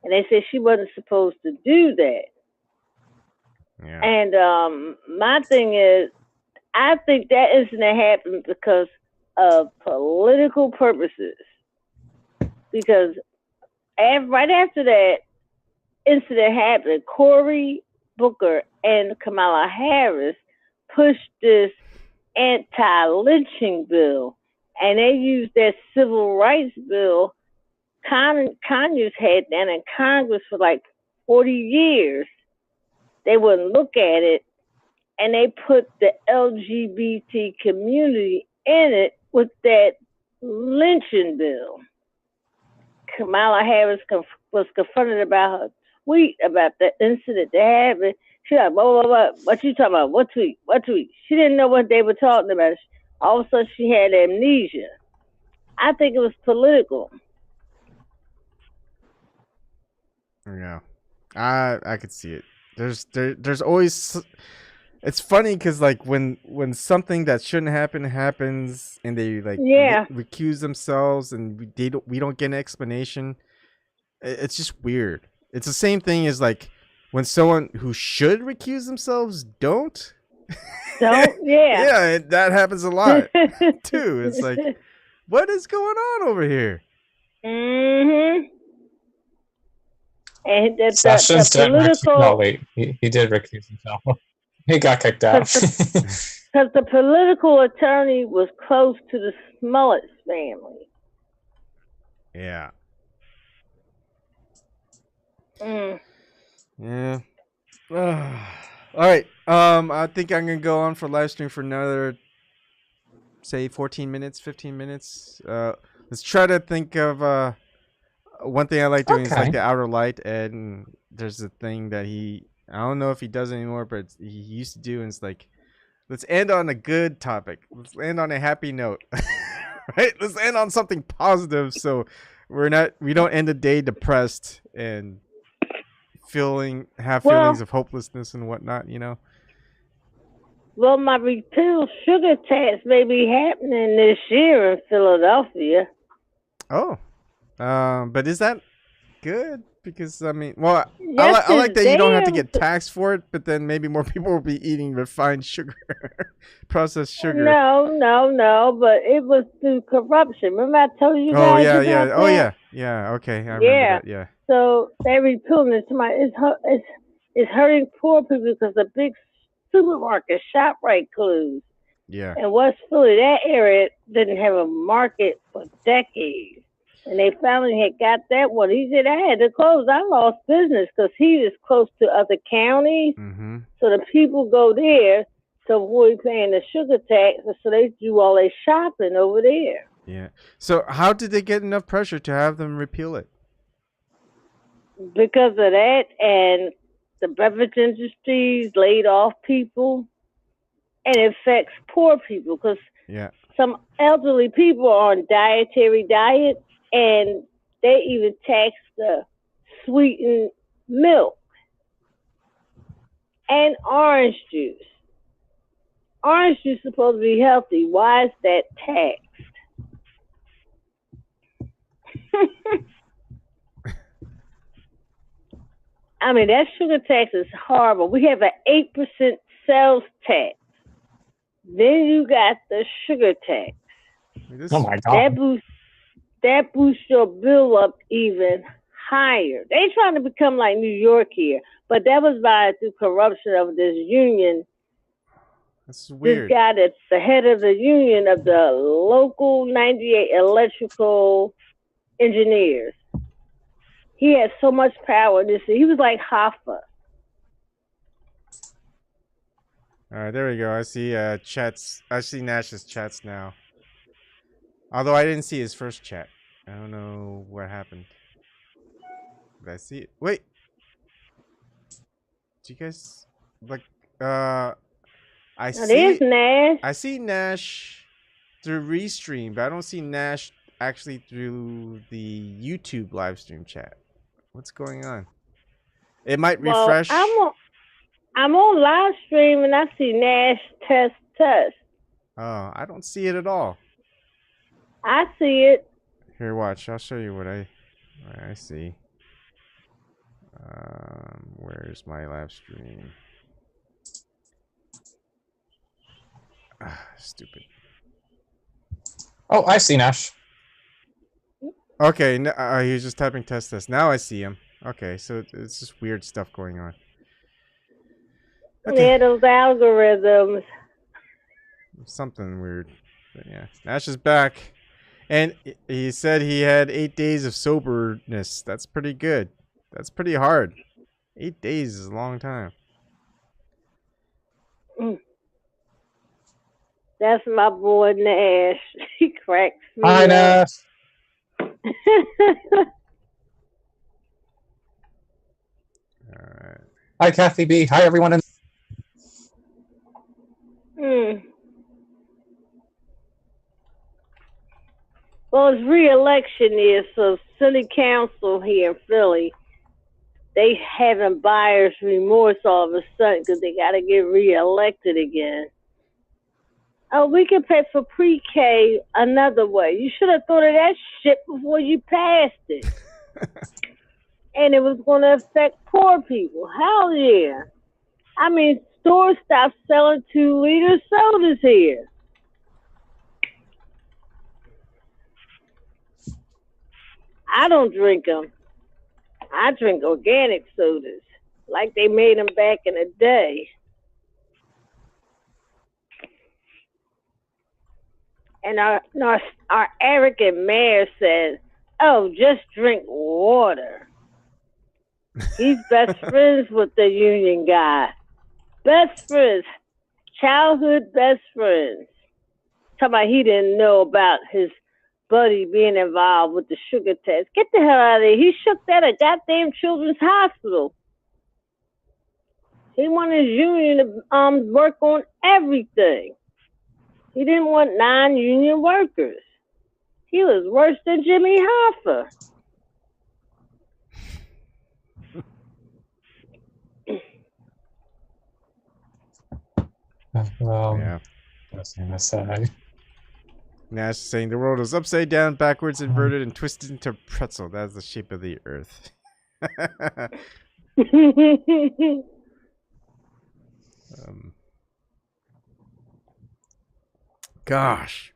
And they said she wasn't supposed to do that. Yeah. And my thing is, I think that isn't happening because of political purposes. Because right after that incident happened, Cory Booker and Kamala Harris pushed this anti-lynching bill, and they used that civil rights bill Congress had that in Congress for like 40 years. They wouldn't look at it, and they put the LGBT community in it with that lynching bill. Kamala Harris was confronted about her tweet about the incident that happened. She's like, blah, blah, blah. What you talking about? What tweet? What tweet? She didn't know what they were talking about. All of a sudden, she had amnesia. I think it was political. Yeah, I could see it. There's always. It's funny because like when something that shouldn't happen happens and they like recuse themselves and we don't get an explanation. It's just weird. It's the same thing as like when someone who should recuse themselves don't. Yeah, that happens a lot too. It's like, what is going on over here? Mm-hmm. And Sessions the political. No, wait, he did recuse himself. He got kicked out. Because the political attorney was close to the Smollett family. Yeah. Yeah. All right. I think I'm gonna go on for live stream for another, say, 14 minutes, 15 minutes. Let's try to think of one thing I like doing is like the outer light, and there's a thing that I don't know if he does anymore, but he used to do, and it's like, let's end on a good topic. Let's end on a happy note. Right? Let's end on something positive so we don't end the day depressed and feelings of hopelessness and whatnot, you know? Well, my repeal sugar tax may be happening this year in Philadelphia. Oh. But is that good? Because, I mean, well, I like that you don't have to get taxed for it, but then maybe more people will be eating refined sugar, processed sugar. No, but it was through corruption. Remember I told you guys about that? Oh, yeah, okay, I remember that, yeah. So they repealed it. It's hurting poor people because the big supermarket, ShopRite closed. Yeah. And West Philly, that area didn't have a market for decades. And they finally had got that one. He said, I had to close. I lost business because he is close to other counties. Mm-hmm. So the people go there to avoid paying the sugar tax. So they do all their shopping over there. Yeah. So how did they get enough pressure to have them repeal it? Because of that, and the beverage industries laid off people. And it affects poor people because some elderly people are on dietary diets. And they even tax the sweetened milk and orange juice. Orange juice is supposed to be healthy. Why is that taxed? I mean, that sugar tax is horrible. We have an 8% sales tax. Then you got the sugar tax. Oh my God. That boosts your bill up even higher. They trying to become like New York here, but that was through corruption of this union. That's weird. This guy that's the head of the union of the local 98 electrical engineers. He had so much power. He was like Hoffa. All right, there we go. I see chats. I see Nash's chats now. Although I didn't see his first chat. I don't know what happened. Did I see it? Wait. Do you guys like There's Nash. I see Nash through Restream, but I don't see Nash actually through the YouTube live stream chat. What's going on? It might refresh. I'm on live stream and I see Nash test. Oh, I don't see it at all. I see it. Here, watch. I'll show you what I see. Where's my live stream? Stupid. Oh, I see Nash. Okay, he was just typing test. Now I see him. Okay, so it's just weird stuff going on. Okay. Yeah, those algorithms. Something weird. But yeah, Nash is back. And he said he had 8 days of soberness. That's pretty good. That's pretty hard. 8 days is a long time. That's my boy Nash. He cracks me Hi, up. Nash. Alright. Hi, Kathy B. Hi, everyone. Well, it's re-election year, so city council here in Philly, they having buyer's remorse all of a sudden because they got to get re-elected again. Oh, we can pay for pre-K another way. You should have thought of that shit before you passed it. And it was going to affect poor people. Hell yeah. I mean, stores stopped selling 2-liter sodas here. I don't drink them. I drink organic sodas, like they made them back in the day. And our arrogant mayor says, "Oh, just drink water." He's best friends with the union guy. Best friends, childhood best friends. Talking about he didn't know about his buddy being involved with the sugar test. Get the hell out of there. He shook that at goddamn Children's Hospital. He wanted his union to work on everything. He didn't want non-union workers. He was worse than Jimmy Hoffa. Yeah. That's gonna say. Nash saying the world is upside down, backwards, inverted, and twisted into pretzel. That is the shape of the earth. Gosh,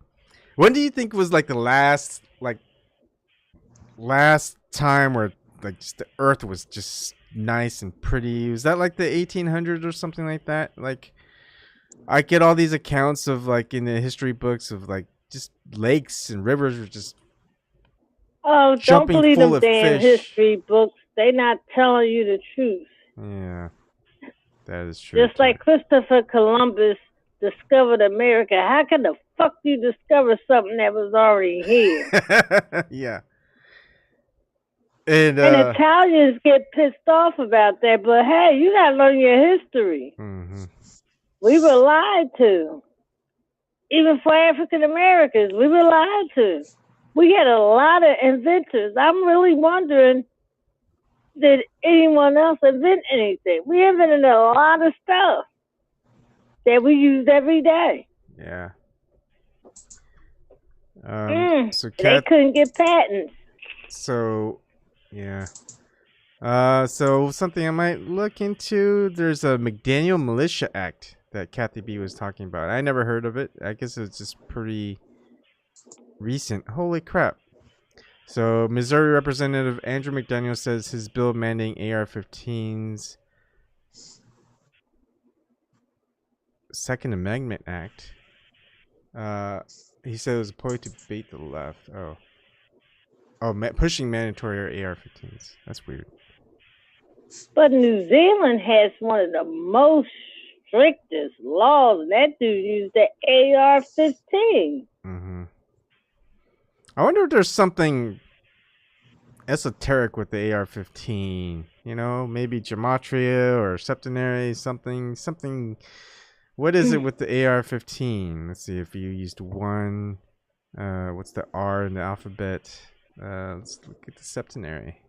when do you think was like the last time where like just the earth was just nice and pretty? Was that like the 1800s or something like that? Like, I get all these accounts of like in the history books of like just lakes and rivers were just don't believe them damn fish. history books. They not telling you the truth. Yeah, that is true. Just like Christopher Columbus discovered America. How can the fuck you discover something that was already here? Yeah. And Italians get pissed off about that, but hey, you gotta learn your history. Mm-hmm. We were lied to. Even for African Americans, we were lied to. We had a lot of inventors. I'm really wondering, did anyone else invent anything? We invented a lot of stuff that we use every day. Yeah. So they couldn't get patents. So, yeah. So something I might look into. There's a McDaniel Militia Act that Kathy B was talking about. I never heard of it. I guess it's just pretty recent. Holy crap. So Missouri Representative Andrew McDaniel says his bill mandating AR-15's Second Amendment Act. He said it was a ploy to bait the left. Pushing mandatory AR-15s. That's weird. But New Zealand has one of the most strictest laws, and that dude used the AR-15. Mm-hmm. I wonder if there's something esoteric with the AR-15. You know, maybe gematria or septenary, something. What is it with the AR-15? Let's see if you used one. What's the R in the alphabet? Let's look at the septenary.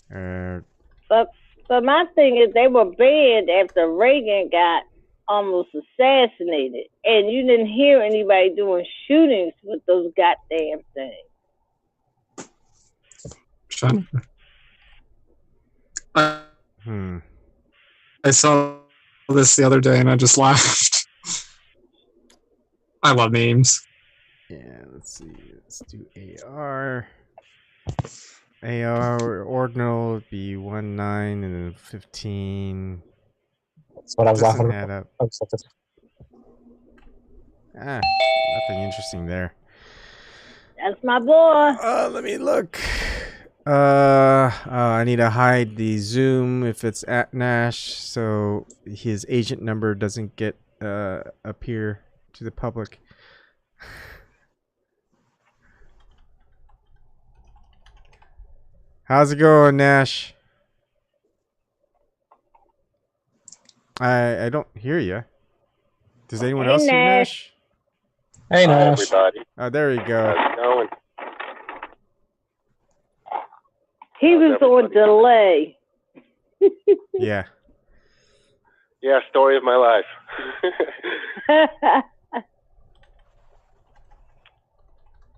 But my thing is, they were banned after Reagan got almost assassinated, and you didn't hear anybody doing shootings with those goddamn things. I saw this the other day and I just laughed. I love memes. Yeah, let's see. Let's do AR. AR ordinal would be 19 and then 15. That's what I was laughing add about. Up. Nothing interesting there. That's my boy. Let me look. I need to hide the Zoom if it's at Nash, so his agent number doesn't get appear to the public. How's it going, Nash? I don't hear you. Does anyone else hear Nash? Hey, Nash. Hi, everybody. Oh, there you go. How's it going? He was on delay. Yeah. Yeah, story of my life.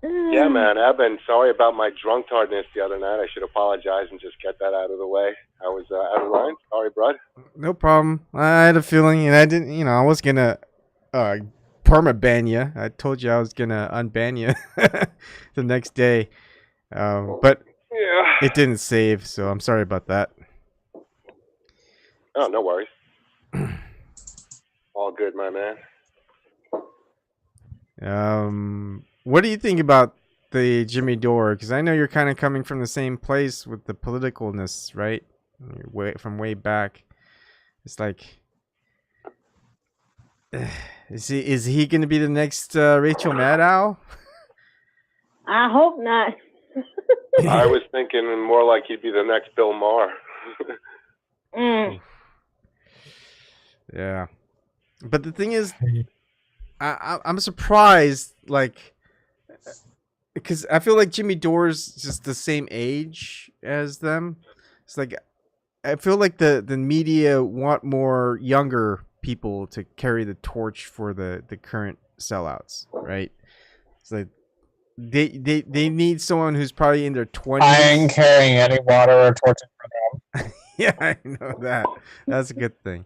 Yeah, man, Ebon, sorry about my drunk tardiness the other night. I should apologize and just get that out of the way. I was out of line. Sorry, bud. No problem. I had a feeling, and I didn't, I was going to perma-ban you. I told you I was going to unban you the next day. But yeah, it didn't save, so I'm sorry about that. Oh, no worries. All good, my man. What do you think about the Jimmy Dore? Because I know you're kind of coming from the same place with the politicalness, right? From way back. It's like, is he going to be the next Rachel Maddow? I hope not. I was thinking more like he'd be the next Bill Maher. Yeah. But the thing is, I'm surprised, like, because I feel like Jimmy Dore's just the same age as them. It's like, I feel like the media want more younger people to carry the torch for the current sellouts, right? It's like they need someone who's probably in their 20s. I ain't carrying any water or torches for them. Yeah, I know that. That's a good thing.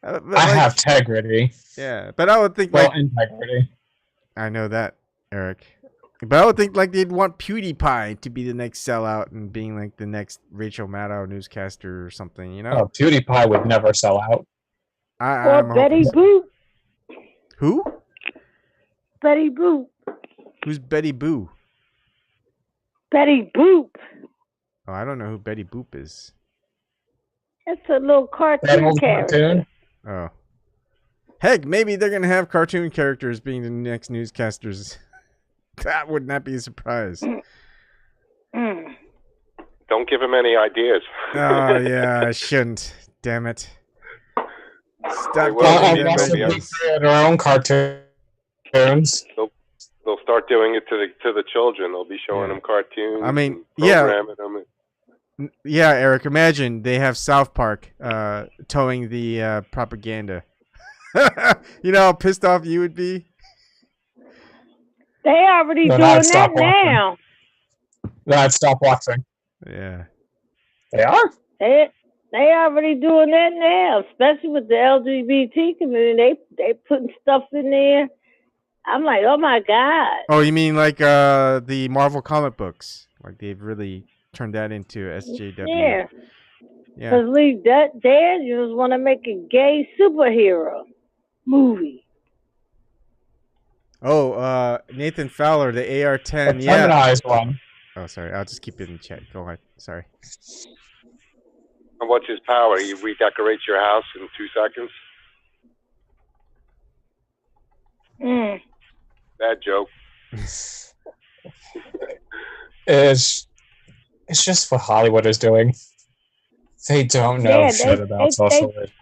I have integrity. Yeah, but I would think integrity. I know that, Eric. But I would think like they'd want PewDiePie to be the next sellout and being like the next Rachel Maddow newscaster or something, you know? Oh, PewDiePie would never sell out. Or Betty Boop. Who? Betty Boop. Who's Betty Boo? Betty Boop. Oh, I don't know who Betty Boop is. It's a little cartoon character. Oh. Heck, maybe they're going to have cartoon characters being the next newscasters. That would not be a surprise. Don't give him any ideas. Oh, yeah, I shouldn't. Damn it. Stop giving them ideas. Their own cartoons. They'll start doing it to the children. They'll be showing them cartoons. I mean, them. Yeah, Eric, imagine they have South Park towing the propaganda. You know how pissed off you would be? They already doing that now. I'd stop watching. Yeah. They are? They already doing that now, especially with the LGBT community. They putting stuff in there. I'm like, oh my God. Oh, you mean like the Marvel comic books? Like they've really turned that into SJW. Yeah. Because Lee Daniels want to make a gay superhero movie. Oh, Nathan Fowler, the AR-10. The feminized one. Oh, sorry. I'll just keep it in chat. Go ahead. Sorry. And what's his power? He redecorates your house in 2 seconds? Bad joke. It's just what Hollywood is doing. They don't know shit about social media.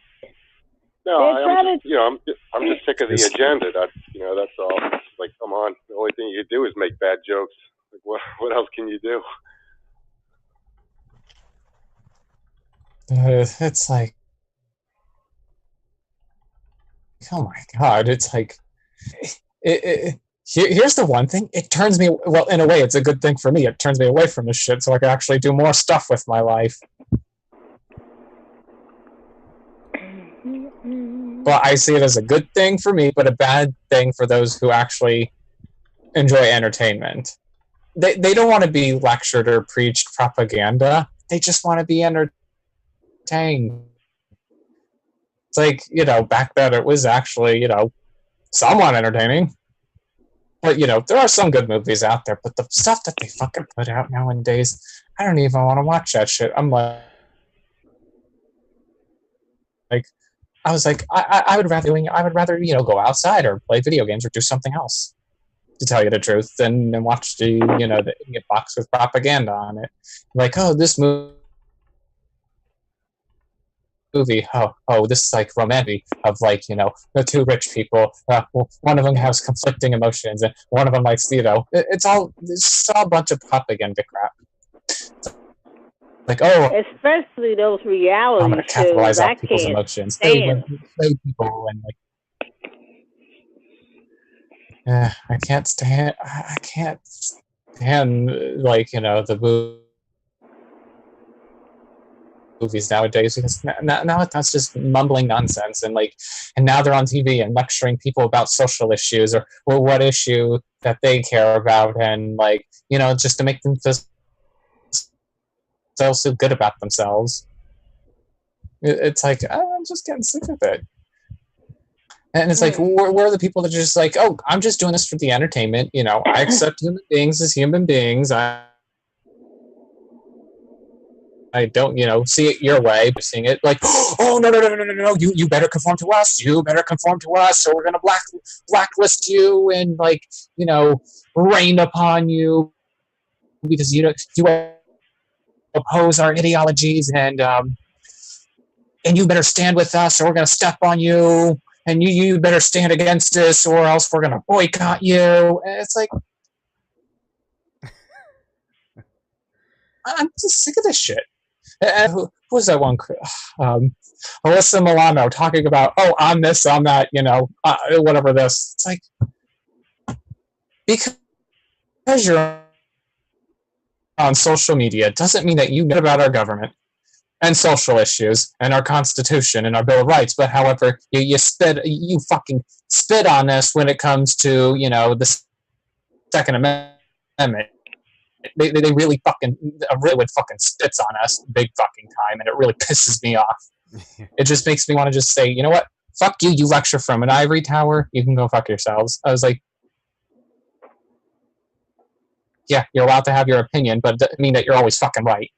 No, I'm just sick of the agenda. That's all. It's like, come on. The only thing you can do is make bad jokes. Like, what else can you do? It's like, oh my God! It's like, here's the one thing. It turns me, well, in a way, it's a good thing for me. It turns me away from this shit, so I can actually do more stuff with my life. But I see it as a good thing for me, but a bad thing for those who actually enjoy entertainment. They don't want to be lectured or preached propaganda. They just want to be entertained. It's like, back then it was actually, somewhat entertaining. But, you know, there are some good movies out there, but the stuff that they fucking put out nowadays, I don't even want to watch that shit. I'm like I was like, I would rather, you know, go outside or play video games or do something else, to tell you the truth, than watch the, you know, the idiot box with propaganda on it. Like, oh, this movie, this is like romantic of, like, you know, the two rich people. Well, one of them has conflicting emotions, and one of them likes, you know, it's all a bunch of propaganda crap. Like, oh, especially those reality I'm gonna capitalize shows. on people's emotions. They people and like, I can't stand like, you know, the movies nowadays, because now that's just mumbling nonsense, and like, and now they're on TV and lecturing people about social issues or what issue that they care about, and like, you know, just to make them feel so good about themselves. It's like, I'm just getting sick of it. And it's like, where are the people that are just like, oh, I'm just doing this for the entertainment, you know, I accept human beings as human beings, I don't, you know, see it your way, but seeing it like, oh, no, you better conform to us, or we're gonna blacklist you and, like, you know, rain upon you because you oppose our ideologies, and you better stand with us or we're gonna step on you, and you better stand against us or else we're gonna boycott you. And it's like, I'm just sick of this shit. And who was that one? Alyssa Milano talking about, oh, I'm this, I'm that, you know, whatever this. It's like, because you're on social media doesn't mean that you know about our government and social issues and our Constitution and our Bill of Rights. But however, you fucking spit on us when it comes to, you know, the Second Amendment. They really fucking spits on us big fucking time, and it really pisses me off. It just makes me want to just say, you know what? Fuck you, you lecture from an ivory tower. You can go fuck yourselves. I was like, yeah, you're allowed to have your opinion, but it doesn't mean that you're always fucking right.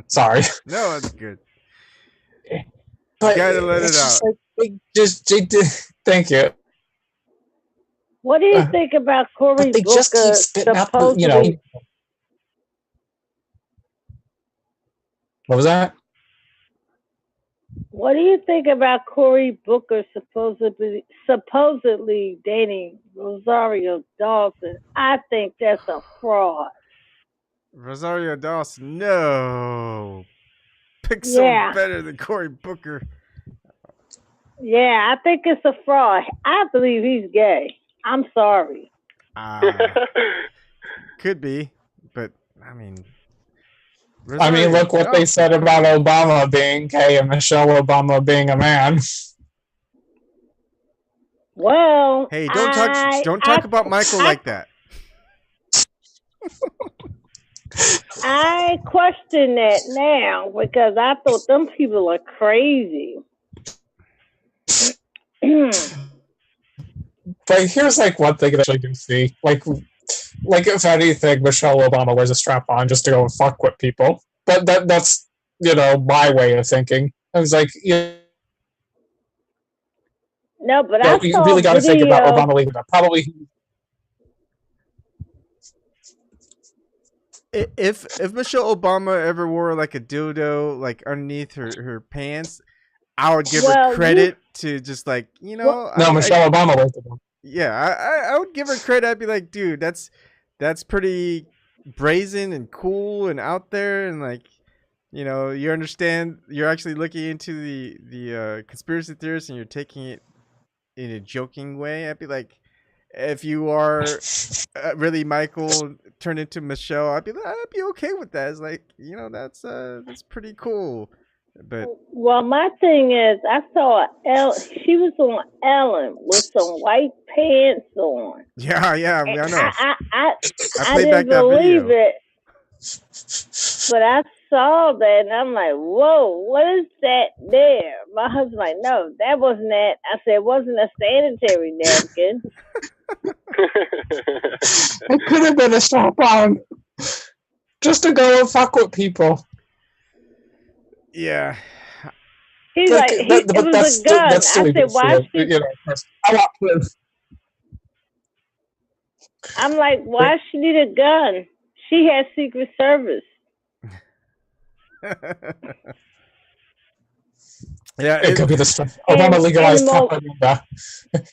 Sorry. No, that's good. But you gotta let it out. Like, just thank you. What do you think about Cory Booker? Just keep spitting out the, you know. What was that? What do you think about Cory Booker supposedly dating Rosario Dawson? I think that's a fraud. Rosario Dawson, no. Pick someone better than Cory Booker. Yeah, I think it's a fraud. I believe he's gay. I'm sorry. Could be, but I mean, look what they said about Obama being gay and Michelle Obama being a man. Well, hey, don't talk about Michael like that. I question that now because I thought them people are crazy. But here's like one thing that I do see, like if anything, Michelle Obama wears a strap on just to go and fuck with people. But that's, you know, my way of thinking. I was like, no, but you really got to think about Obama leaving. Probably. If Michelle Obama ever wore like a dildo like underneath her pants, I would give her credit to just like, you know. No, Michelle Obama wears it. Yeah, I would give her credit. I'd be like, dude, that's pretty brazen and cool and out there, and like, you know, you understand. You're actually looking into the conspiracy theorists, and you're taking it in a joking way. I'd be like, if you are really Michael turned into Michelle, I'd be okay with that. It's like, you know, that's pretty cool. But well, my thing is, I saw she was on Ellen with some white pants on. Yeah, I know. I didn't believe it, but I saw that and I'm like, whoa, what is that there? My husband's like, no, that wasn't that. I said, it wasn't a sanitary napkin. It could have been a strap-on. Just to go and fuck with people. Yeah. He's like, it was a gun. I said, why she... You know, I want proof. I'm like, why she need a gun? She has Secret Service. Yeah, it could be the stuff. Obama legalized propaganda.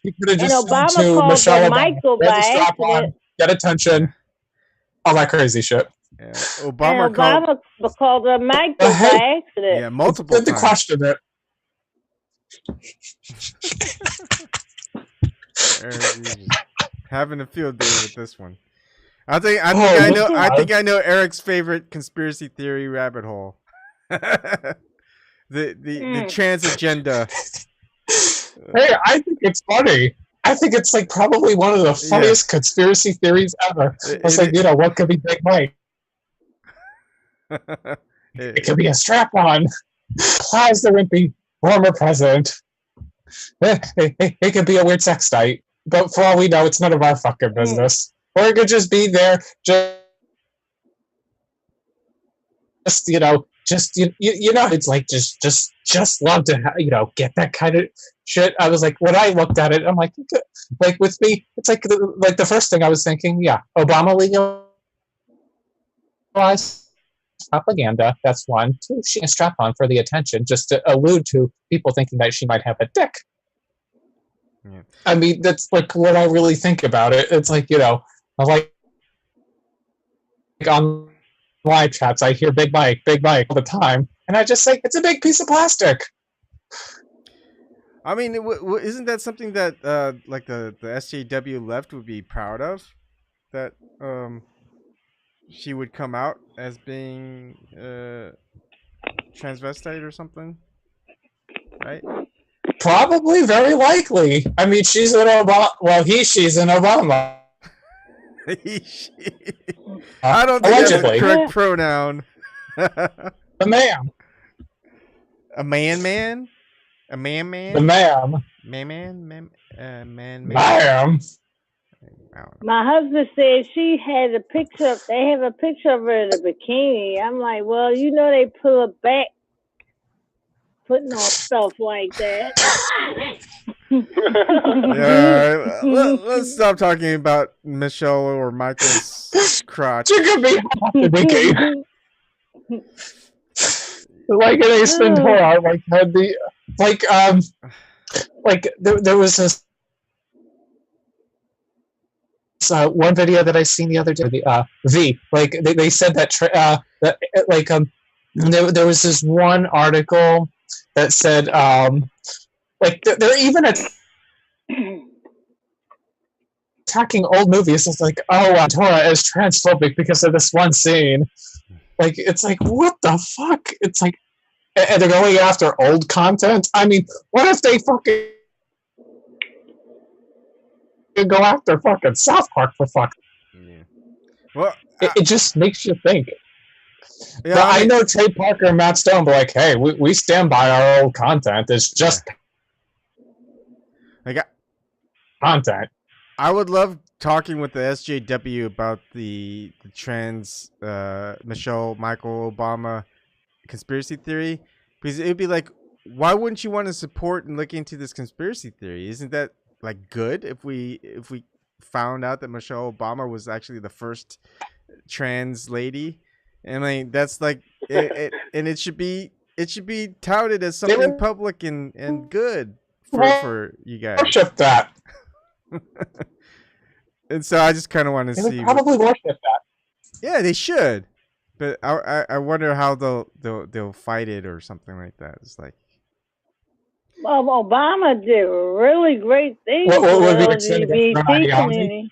He could have just Obama said to Michelle Michael Obama, strap on, get attention, all that crazy shit. Yeah. Obama called her Michael by accident. Yeah, multiple times. To question it. Having a field day with this one. I think I know Eric's favorite conspiracy theory rabbit hole. the trans agenda. Hey, I think it's funny. I think it's like probably one of the funniest conspiracy theories ever. It's like, you know, what could be Big Mike? It could be a strap-on. Plies the wimpy former president. It could be a weird sex site. But for all we know, it's none of our fucking business. Or it could just be there, just you know, you know, it's like just love to get that kind of shit. I was like, when I looked at it, I'm like with me, it's like the first thing I was thinking, yeah, Obama legalized propaganda. That's one. Two, she a strap on for the attention, just to allude to people thinking that she might have a dick. Yeah. I mean, that's like what I really think about it. It's like, you know, I like on live chats, I hear Big Mike all the time, and I just say it's a big piece of plastic. I mean, isn't that something that like the SJW left would be proud of? That she would come out as being transvestite or something, right? Probably, very likely. I mean, she's an Obama. Well, she's an Obama. I don't think that's the correct pronoun. The ma'am. A man? A man? The ma'am. Man. Ma'am. My husband said she had a picture. They have a picture of her in a bikini. I'm like, well, you know, they pull her back, putting on stuff like that. Yeah, let's stop talking about Michelle or Michael's crotch. She could be like an Ace Ventura, there was this one video that I seen the other day. V, like they said that there was this one article that said they're even attacking old movies. It's like, oh, Torah is transphobic because of this one scene. Like, it's like, what the fuck? It's like, and they're going after old content. I mean, what if they fucking go after fucking South Park for fucking? Yeah. Well, it just makes you think. Yeah, but I know Trey Parker and Matt Stone be like, hey, we stand by our old content. It's just content. I would love talking with the SJW about the trans Michelle Michael Obama conspiracy theory, because it would be like, why wouldn't you want to support and look into this conspiracy theory? Isn't that like good if we found out that Michelle Obama was actually the first trans lady? I mean, that's like and it should be touted as something public and good for you guys. Worship that. And so I just kind of want to see. Probably worship that. Yeah, they should, but I wonder how they'll fight it or something like that. It's like, well, Obama did really great things what for would the be LGBT community.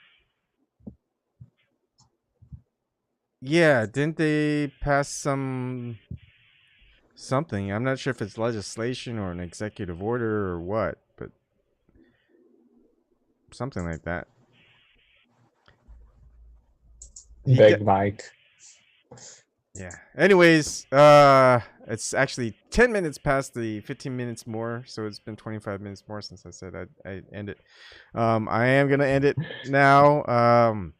Yeah, didn't they pass something? I'm not sure if it's legislation or an executive order or what, but something like that. Big Mike. Yeah. Anyways, it's actually 10 minutes past the 15 minutes more, so it's been 25 minutes more since I said I'd end it. I am gonna end it now.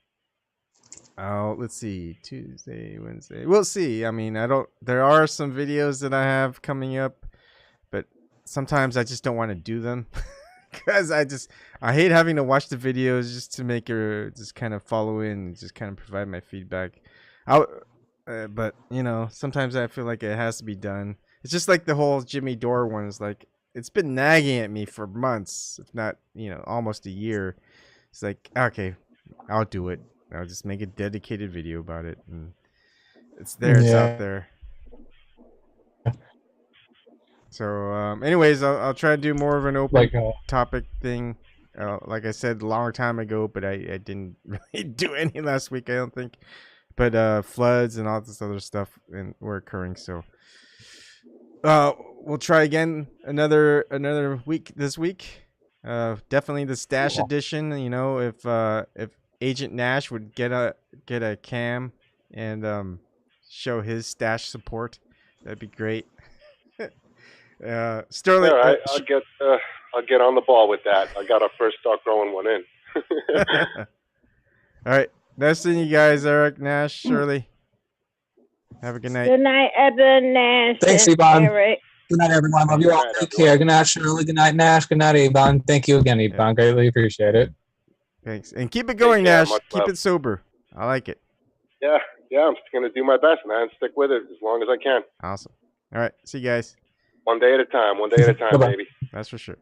Let's see, Tuesday, Wednesday. We'll see. I mean, there are some videos that I have coming up, but sometimes I just don't want to do them because I hate having to watch the videos just to make her just kind of follow in and just kind of provide my feedback. But you know, sometimes I feel like it has to be done. It's just like the whole Jimmy Dore one is like, it's been nagging at me for months, if not, you know, almost a year. It's like, okay, I'll do it. I'll just make a dedicated video about it, and it's there. It's out there. So, anyways, I'll try to do more of an open topic thing. Like I said a long time ago, but I didn't really do any last week, I don't think. But floods and all this other stuff were occurring, so we'll try again another week this week. Definitely the Stache edition. You know, if Agent Nash would get a cam and show his Stache support, that'd be great. Sterling, all right, I'll get on the ball with that. I got to first start throwing one in. All right. Nice seeing you guys, Eric, Nash, Shirley. Have a good night. Good night, Evan, Nash. Thanks, Ebon. Eric. Good night, everyone. Love you all. Take care. Good night, Shirley. Good night, Nash. Good night, Ebon. Thank you again, Ebon. Yeah. Greatly appreciate it. Thanks. And keep it going, Nash. Keep it sober. I like it. Yeah, I'm just going to do my best, man. Stick with it as long as I can. Awesome. All right. See you guys. One day at a time, baby. That's for sure.